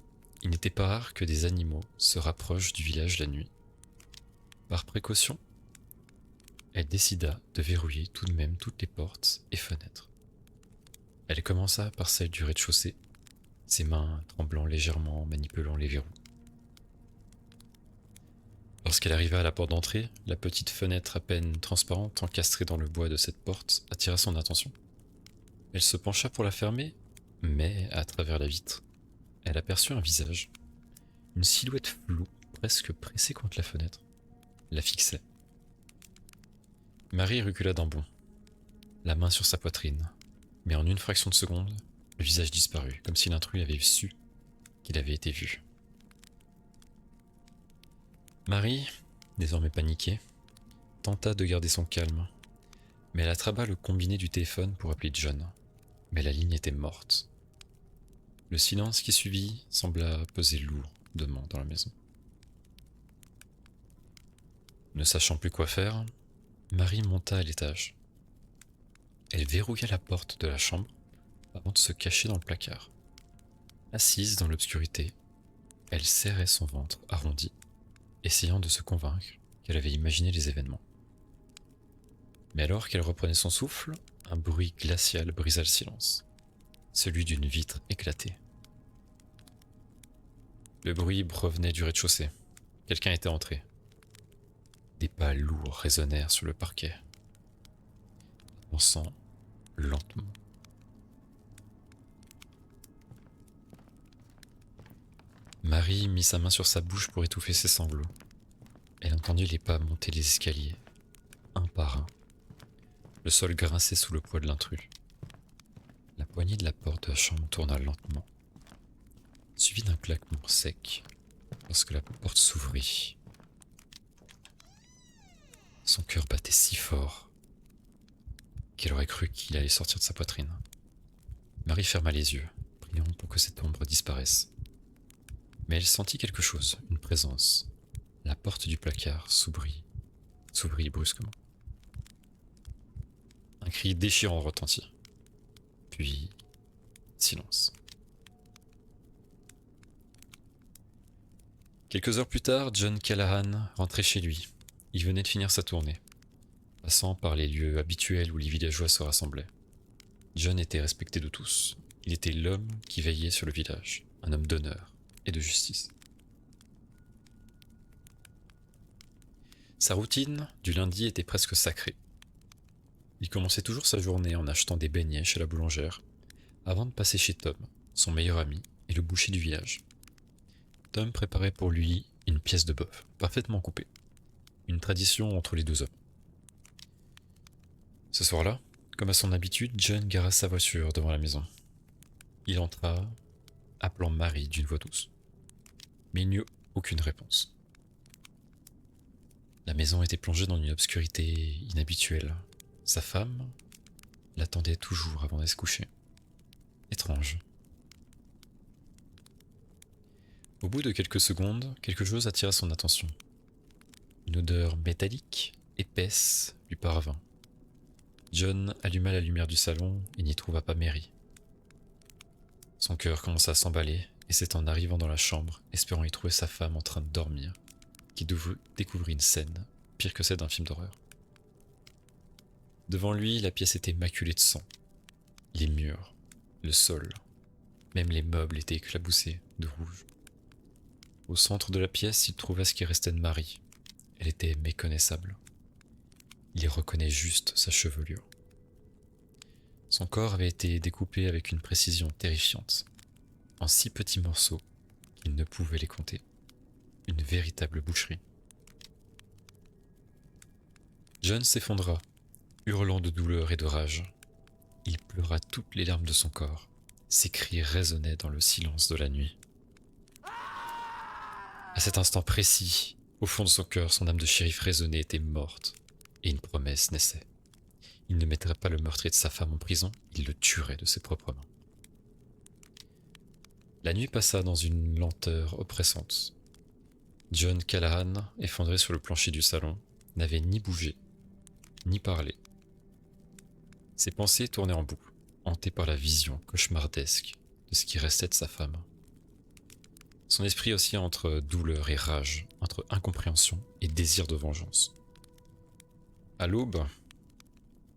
Il n'était pas rare que des animaux se rapprochent du village la nuit. Par précaution, elle décida de verrouiller tout de même toutes les portes et fenêtres. Elle commença par celle du rez-de-chaussée, ses mains tremblant légèrement, manipulant les verrous. Lorsqu'elle arriva à la porte d'entrée, la petite fenêtre à peine transparente encastrée dans le bois de cette porte attira son attention. Elle se pencha pour la fermer, mais à travers la vitre, elle aperçut un visage. Une silhouette floue, presque pressée contre la fenêtre, la fixait. Marie recula d'un bond, la main sur sa poitrine, mais en une fraction de seconde, le visage disparut, comme si l'intrus avait su qu'il avait été vu. Marie, désormais paniquée, tenta de garder son calme, mais elle attrapa le combiné du téléphone pour appeler John. Mais la ligne était morte. Le silence qui suivit sembla peser lourdement dans la maison. Ne sachant plus quoi faire, Marie monta à l'étage. Elle verrouilla la porte de la chambre avant de se cacher dans le placard. Assise dans l'obscurité, elle serrait son ventre arrondi, essayant de se convaincre qu'elle avait imaginé les événements. Mais alors qu'elle reprenait son souffle, un bruit glacial brisa le silence, celui d'une vitre éclatée. Le bruit provenait du rez-de-chaussée. Quelqu'un était entré. Des pas lourds résonnèrent sur le parquet, avançant lentement. Marie mit sa main sur sa bouche pour étouffer ses sanglots. Elle entendit les pas monter les escaliers, un par un. Le sol grinçait sous le poids de l'intrus. La poignée de la porte de la chambre tourna lentement, suivi d'un claquement sec lorsque la porte s'ouvrit. Son cœur battait si fort qu'elle aurait cru qu'il allait sortir de sa poitrine. Marie ferma les yeux, priant pour que cette ombre disparaisse. Mais elle sentit quelque chose, une présence. La porte du placard s'ouvrit brusquement. Un cri déchirant retentit. Puis, silence. Quelques heures plus tard, John Callahan rentrait chez lui. Il venait de finir sa tournée, passant par les lieux habituels où les villageois se rassemblaient. John était respecté de tous. Il était l'homme qui veillait sur le village, un homme d'honneur et de justice. Sa routine du lundi était presque sacrée. Il commençait toujours sa journée en achetant des beignets chez la boulangère, avant de passer chez Tom, son meilleur ami et le boucher du village. Tom préparait pour lui une pièce de bœuf, parfaitement coupée. Une tradition entre les deux hommes. Ce soir-là, comme à son habitude, John gara sa voiture devant la maison. Il entra, appelant Marie d'une voix douce. Mais il n'eut aucune réponse. La maison était plongée dans une obscurité inhabituelle. Sa femme l'attendait toujours avant d'aller se coucher. Étrange. Au bout de quelques secondes, quelque chose attira son attention. Une odeur métallique, épaisse, lui parvint. John alluma la lumière du salon et n'y trouva pas Mary. Son cœur commença à s'emballer, et c'est en arrivant dans la chambre, espérant y trouver sa femme en train de dormir, qu'il découvrit une scène, pire que celle d'un film d'horreur. Devant lui, la pièce était maculée de sang. Les murs, le sol, même les meubles étaient éclaboussés de rouge. Au centre de la pièce, il trouva ce qui restait de Marie. Elle était méconnaissable. Il y reconnaît juste sa chevelure. Son corps avait été découpé avec une précision terrifiante, en si petits morceaux qu'il ne pouvait les compter. Une véritable boucherie. John s'effondra, hurlant de douleur et de rage. Il pleura toutes les larmes de son corps. Ses cris résonnaient dans le silence de la nuit. À cet instant précis, au fond de son cœur, son âme de shérif raisonnée était morte, et une promesse naissait. Il ne mettrait pas le meurtrier de sa femme en prison, il le tuerait de ses propres mains. La nuit passa dans une lenteur oppressante. John Callahan, effondré sur le plancher du salon, n'avait ni bougé, ni parlé. Ses pensées tournaient en boucle, hantées par la vision cauchemardesque de de ce qui restait de sa femme. Son esprit oscillait entre douleur et rage, entre incompréhension et désir de vengeance. À l'aube,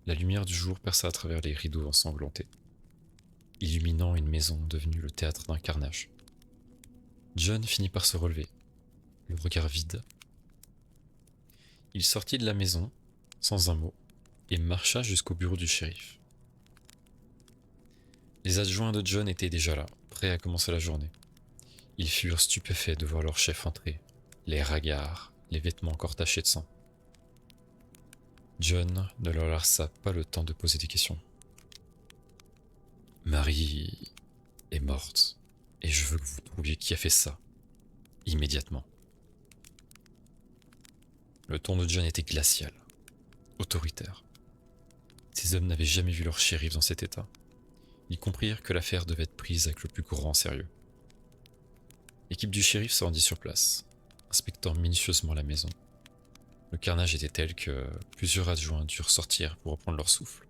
la lumière du jour perça à travers les rideaux ensanglantés, illuminant une maison devenue le théâtre d'un carnage. John finit par se relever, le regard vide. Il sortit de la maison, sans un mot, et marcha jusqu'au bureau du shérif. Les adjoints de John étaient déjà là, prêts à commencer la journée. Ils furent stupéfaits de voir leur chef entrer, l'air hagard, les vêtements encore tachés de sang. John ne leur laissa pas le temps de poser des questions. « Marie est morte, et je veux que vous trouviez qui a fait ça, immédiatement. » Le ton de John était glacial, autoritaire. Ces hommes n'avaient jamais vu leur shérif dans cet état. Ils comprirent que l'affaire devait être prise avec le plus grand sérieux. L'équipe du shérif se rendit sur place, inspectant minutieusement la maison. Le carnage était tel que plusieurs adjoints durent sortir pour reprendre leur souffle.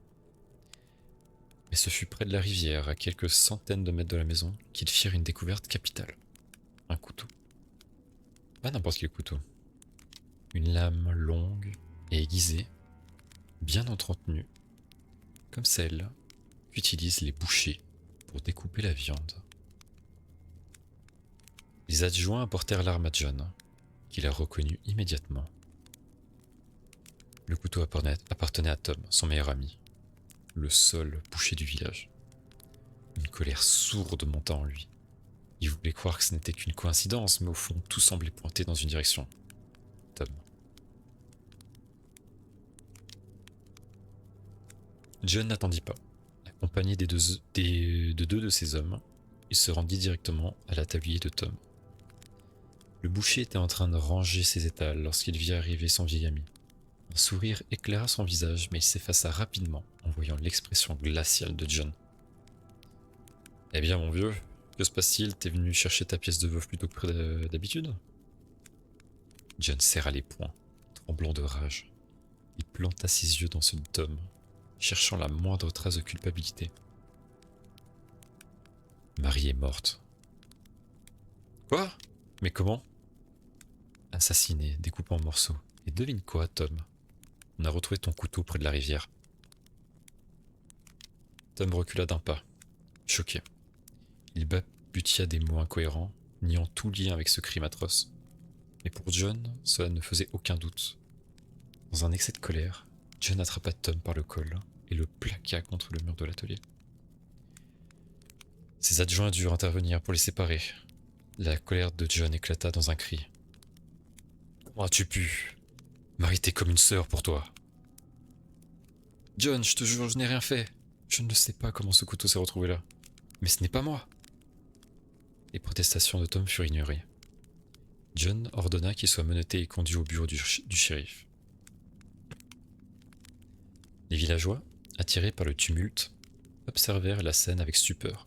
Mais ce fut près de la rivière, à quelques centaines de mètres de la maison, qu'ils firent une découverte capitale. Un couteau. Pas n'importe quel couteau. Une lame longue et aiguisée, bien entretenue, comme celle qu'utilisent les bouchers pour découper la viande. Les adjoints apportèrent l'arme à John, qui la reconnut immédiatement. Le couteau appartenait à Tom, son meilleur ami, le seul boucher du village. Une colère sourde monta en lui. Il voulait croire que ce n'était qu'une coïncidence, mais au fond, tout semblait pointer dans une direction. Tom. John n'attendit pas. Accompagné de deux de ses hommes, il se rendit directement à l'atelier de Tom. Le boucher était en train de ranger ses étals lorsqu'il vit arriver son vieil ami. Un sourire éclaira son visage, mais il s'effaça rapidement en voyant l'expression glaciale de John. « Eh bien, mon vieux, que se passe-t-il? T'es venu chercher ta pièce de veuf plutôt que d'habitude ?» John serra les poings, tremblant de rage. Il planta ses yeux dans ceux de Tom, cherchant la moindre trace de culpabilité. Marie est morte. Quoi? Mais comment? Assassinée, découpée en morceaux. Et devine quoi, Tom? On a retrouvé ton couteau près de la rivière. Tom recula d'un pas, choqué. Il balbutia des mots incohérents, niant tout lien avec ce crime atroce. Mais pour John, cela ne faisait aucun doute. Dans un excès de colère, John attrapa Tom par le col et le plaqua contre le mur de l'atelier. Ses adjoints durent intervenir pour les séparer. La colère de John éclata dans un cri. « Comment as-tu pu? Marie était comme une sœur pour toi. »« John, je te jure, je n'ai rien fait. Je ne sais pas comment ce couteau s'est retrouvé là. Mais ce n'est pas moi. » Les protestations de Tom furent ignorées. John ordonna qu'il soit menotté et conduit au bureau du shérif. Les villageois, attirés par le tumulte, observèrent la scène avec stupeur.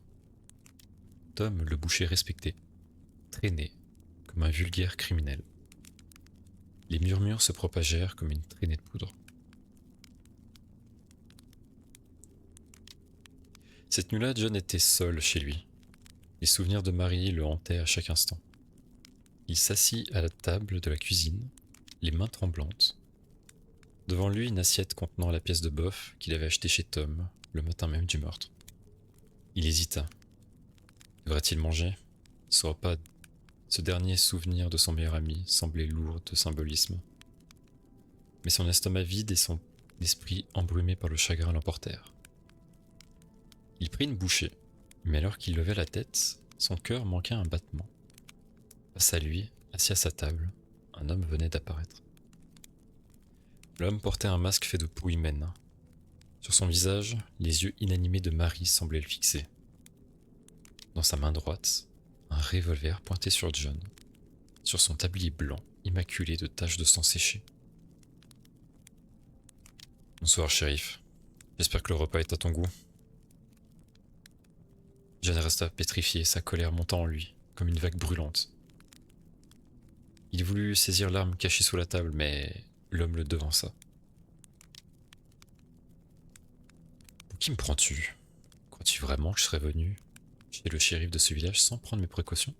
Tom, le boucher respecté, traînait comme un vulgaire criminel. Les murmures se propagèrent comme une traînée de poudre. Cette nuit-là, John était seul chez lui. Les souvenirs de Marie le hantaient à chaque instant. Il s'assit à la table de la cuisine, les mains tremblantes. Devant lui, une assiette contenant la pièce de bœuf qu'il avait achetée chez Tom le matin même du meurtre. Il hésita. Devrait-il manger? Ce dernier souvenir de son meilleur ami semblait lourd de symbolisme. Mais son estomac vide et son esprit embrumé par le chagrin l'emportèrent. Il prit une bouchée, mais alors qu'il levait la tête, son cœur manqua un battement. Face à lui, assis à sa table, un homme venait d'apparaître. L'homme portait un masque fait de peau humaine. Sur son visage, les yeux inanimés de Marie semblaient le fixer. Dans sa main droite, un revolver pointé sur John, sur son tablier blanc immaculé de taches de sang séché. « Bonsoir, shérif. J'espère que le repas est à ton goût. » John resta pétrifié, sa colère montant en lui, comme une vague brûlante. Il voulut saisir l'arme cachée sous la table, mais l'homme le devança. « Pour qui me prends-tu? Crois-tu vraiment que je serais venu chez le shérif de ce village sans prendre mes précautions.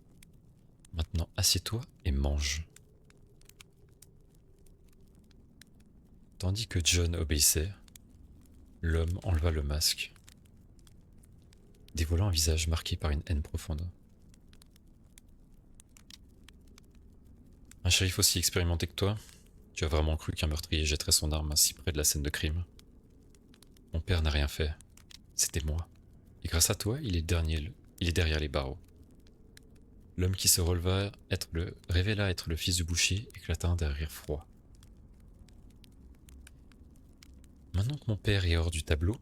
Maintenant, assieds-toi et mange. Tandis que John obéissait, l'homme enleva le masque, dévoilant un visage marqué par une haine profonde. Un shérif aussi expérimenté que toi, tu as vraiment cru qu'un meurtrier jetterait son arme si près de la scène de crime? Mon père n'a rien fait, c'était moi. Et grâce à toi, il est derrière les barreaux. L'homme qui se révéla être le fils du boucher éclata d'un rire froid. Maintenant que mon père est hors du tableau,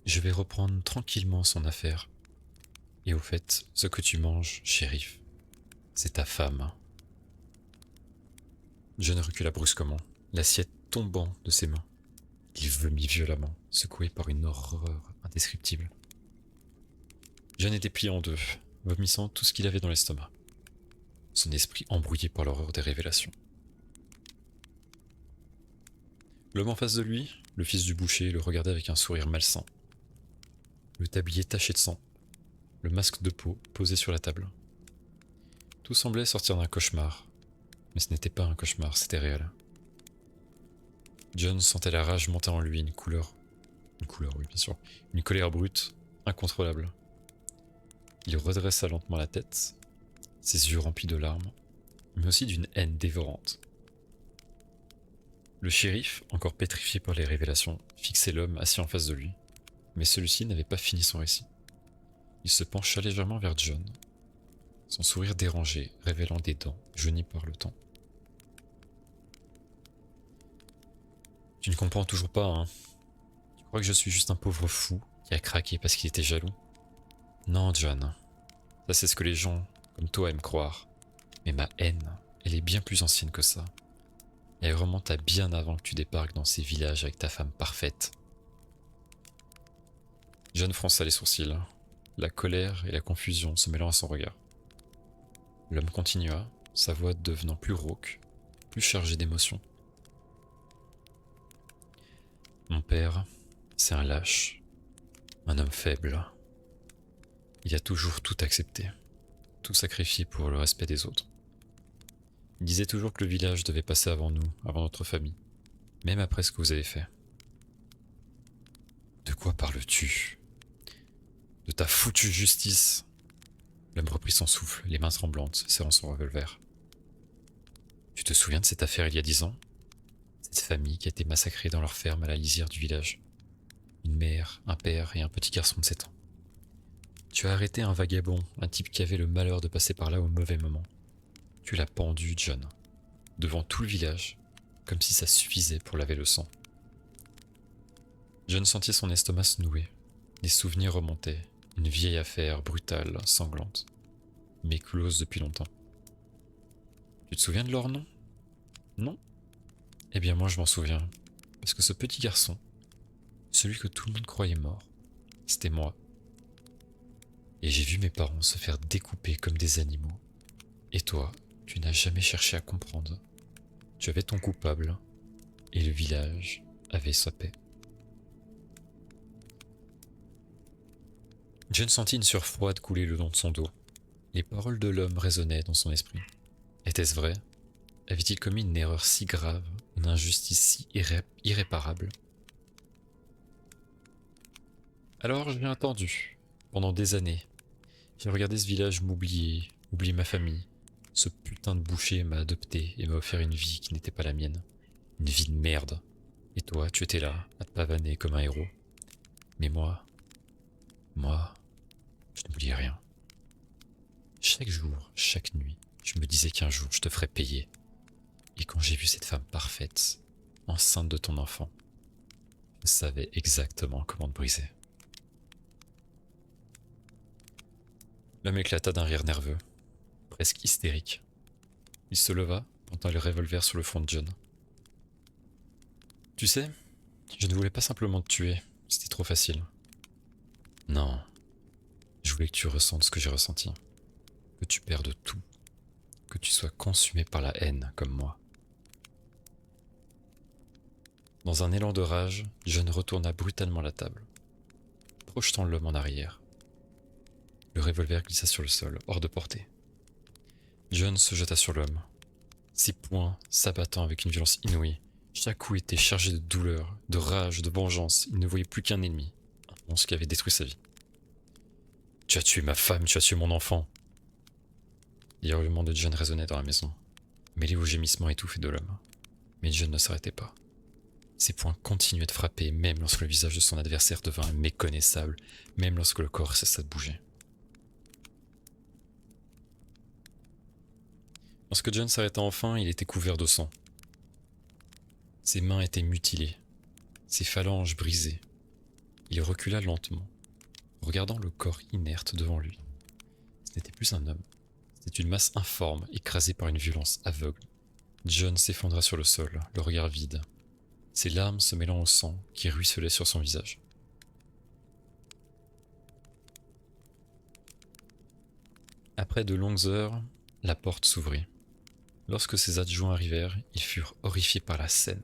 je vais reprendre tranquillement son affaire. Et au fait, ce que tu manges, shérif, c'est ta femme. John recula brusquement, l'assiette tombant de ses mains. Il vomit violemment, secoué par une horreur indescriptible. John était plié en deux, vomissant tout ce qu'il avait dans l'estomac, son esprit embrouillé par l'horreur des révélations. L'homme en face de lui, le fils du boucher, le regardait avec un sourire malsain. Le tablier taché de sang, le masque de peau posé sur la table. Tout semblait sortir d'un cauchemar, mais ce n'était pas un cauchemar, c'était réel. John sentait la rage monter en lui, une couleur, oui bien sûr, une colère brute, incontrôlable. Il redressa lentement la tête, ses yeux remplis de larmes, mais aussi d'une haine dévorante. Le shérif, encore pétrifié par les révélations, fixait l'homme assis en face de lui, mais celui-ci n'avait pas fini son récit. Il se pencha légèrement vers John, son sourire dérangé, révélant des dents jaunies par le temps. Tu ne comprends toujours pas, hein? Tu crois que je suis juste un pauvre fou qui a craqué parce qu'il était jaloux? Non, John. Ça, c'est ce que les gens comme toi aiment croire. Mais ma haine, elle est bien plus ancienne que ça. Elle remonte à bien avant que tu débarques dans ces villages avec ta femme parfaite. John fronça les sourcils, la colère et la confusion se mêlant à son regard. L'homme continua, sa voix devenant plus rauque, plus chargée d'émotions. Mon père, c'est un lâche, un homme faible. Il a toujours tout accepté, tout sacrifié pour le respect des autres. Il disait toujours que le village devait passer avant nous, avant notre famille, même après ce que vous avez fait. De quoi parles-tu? De ta foutue justice? L'homme reprit son souffle, les mains tremblantes, serrant son revolver. Tu te souviens de cette affaire il y a 10 ans? Cette famille qui a été massacrée dans leur ferme à la lisière du village. Une mère, un père et un petit garçon de 7 ans. Tu as arrêté un vagabond, un type qui avait le malheur de passer par là au mauvais moment. Tu l'as pendu, John, devant tout le village, comme si ça suffisait pour laver le sang. John sentit son estomac se nouer. Des souvenirs remontaient, une vieille affaire brutale, sanglante, mais close depuis longtemps. Tu te souviens de leur nom? Non? Eh bien moi je m'en souviens, parce que ce petit garçon, celui que tout le monde croyait mort, c'était moi. Et j'ai vu mes parents se faire découper comme des animaux. Et toi, tu n'as jamais cherché à comprendre. Tu avais ton coupable, et le village avait sa paix. John sentit une sueur froide couler le long de son dos. Les paroles de l'homme résonnaient dans son esprit. Était-ce vrai? Avait-il commis une erreur si grave, une injustice si irréparable? Alors j'ai attendu, pendant des années. J'ai regardé ce village m'oublier, oublier ma famille. Ce putain de boucher m'a adopté et m'a offert une vie qui n'était pas la mienne. Une vie de merde. Et toi, tu étais là, à te pavaner comme un héros. Mais moi, je n'oubliais rien. Chaque jour, chaque nuit, je me disais qu'un jour je te ferais payer. Et quand j'ai vu cette femme parfaite, enceinte de ton enfant, je savais exactement comment te briser. L'homme éclata d'un rire nerveux, presque hystérique. Il se leva, pointant le revolver sur le front de John. Tu sais, je ne voulais pas simplement te tuer, c'était trop facile. Non, je voulais que tu ressentes ce que j'ai ressenti, que tu perdes tout, que tu sois consumé par la haine comme moi. Dans un élan de rage, John retourna brutalement la table, projetant l'homme en arrière. Le revolver glissa sur le sol, hors de portée. John se jeta sur l'homme, ses poings s'abattant avec une violence inouïe. Chaque coup était chargé de douleur, de rage, de vengeance. Il ne voyait plus qu'un ennemi, un monstre qui avait détruit sa vie. « Tu as tué ma femme, tu as tué mon enfant !» Les hurlements de John résonnaient dans la maison, mêlés aux gémissements étouffés de l'homme. Mais John ne s'arrêtait pas. Ses poings continuaient de frapper, même lorsque le visage de son adversaire devint méconnaissable, même lorsque le corps cessa de bouger. Lorsque John s'arrêta enfin, il était couvert de sang. Ses mains étaient mutilées, ses phalanges brisées. Il recula lentement, regardant le corps inerte devant lui. Ce n'était plus un homme, c'était une masse informe, écrasée par une violence aveugle. John s'effondra sur le sol, le regard vide, ses larmes se mêlant au sang qui ruisselait sur son visage. Après de longues heures, la porte s'ouvrit. Lorsque ses adjoints arrivèrent, ils furent horrifiés par la scène.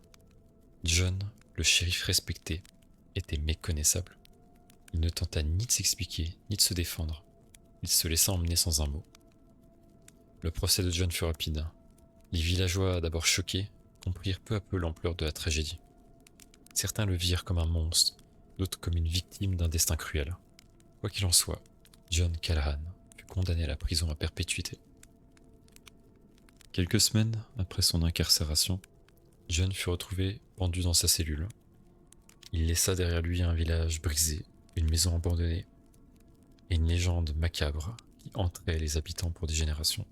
John, le shérif respecté, était méconnaissable. Il ne tenta ni de s'expliquer, ni de se défendre. Il se laissa emmener sans un mot. Le procès de John fut rapide. Les villageois, d'abord choqués, comprirent peu à peu l'ampleur de la tragédie. Certains le virent comme un monstre, d'autres comme une victime d'un destin cruel. Quoi qu'il en soit, John Callahan fut condamné à la prison à perpétuité. Quelques semaines après son incarcération, John fut retrouvé pendu dans sa cellule. Il laissa derrière lui un village brisé, une maison abandonnée et une légende macabre qui hanterait les habitants pour des générations.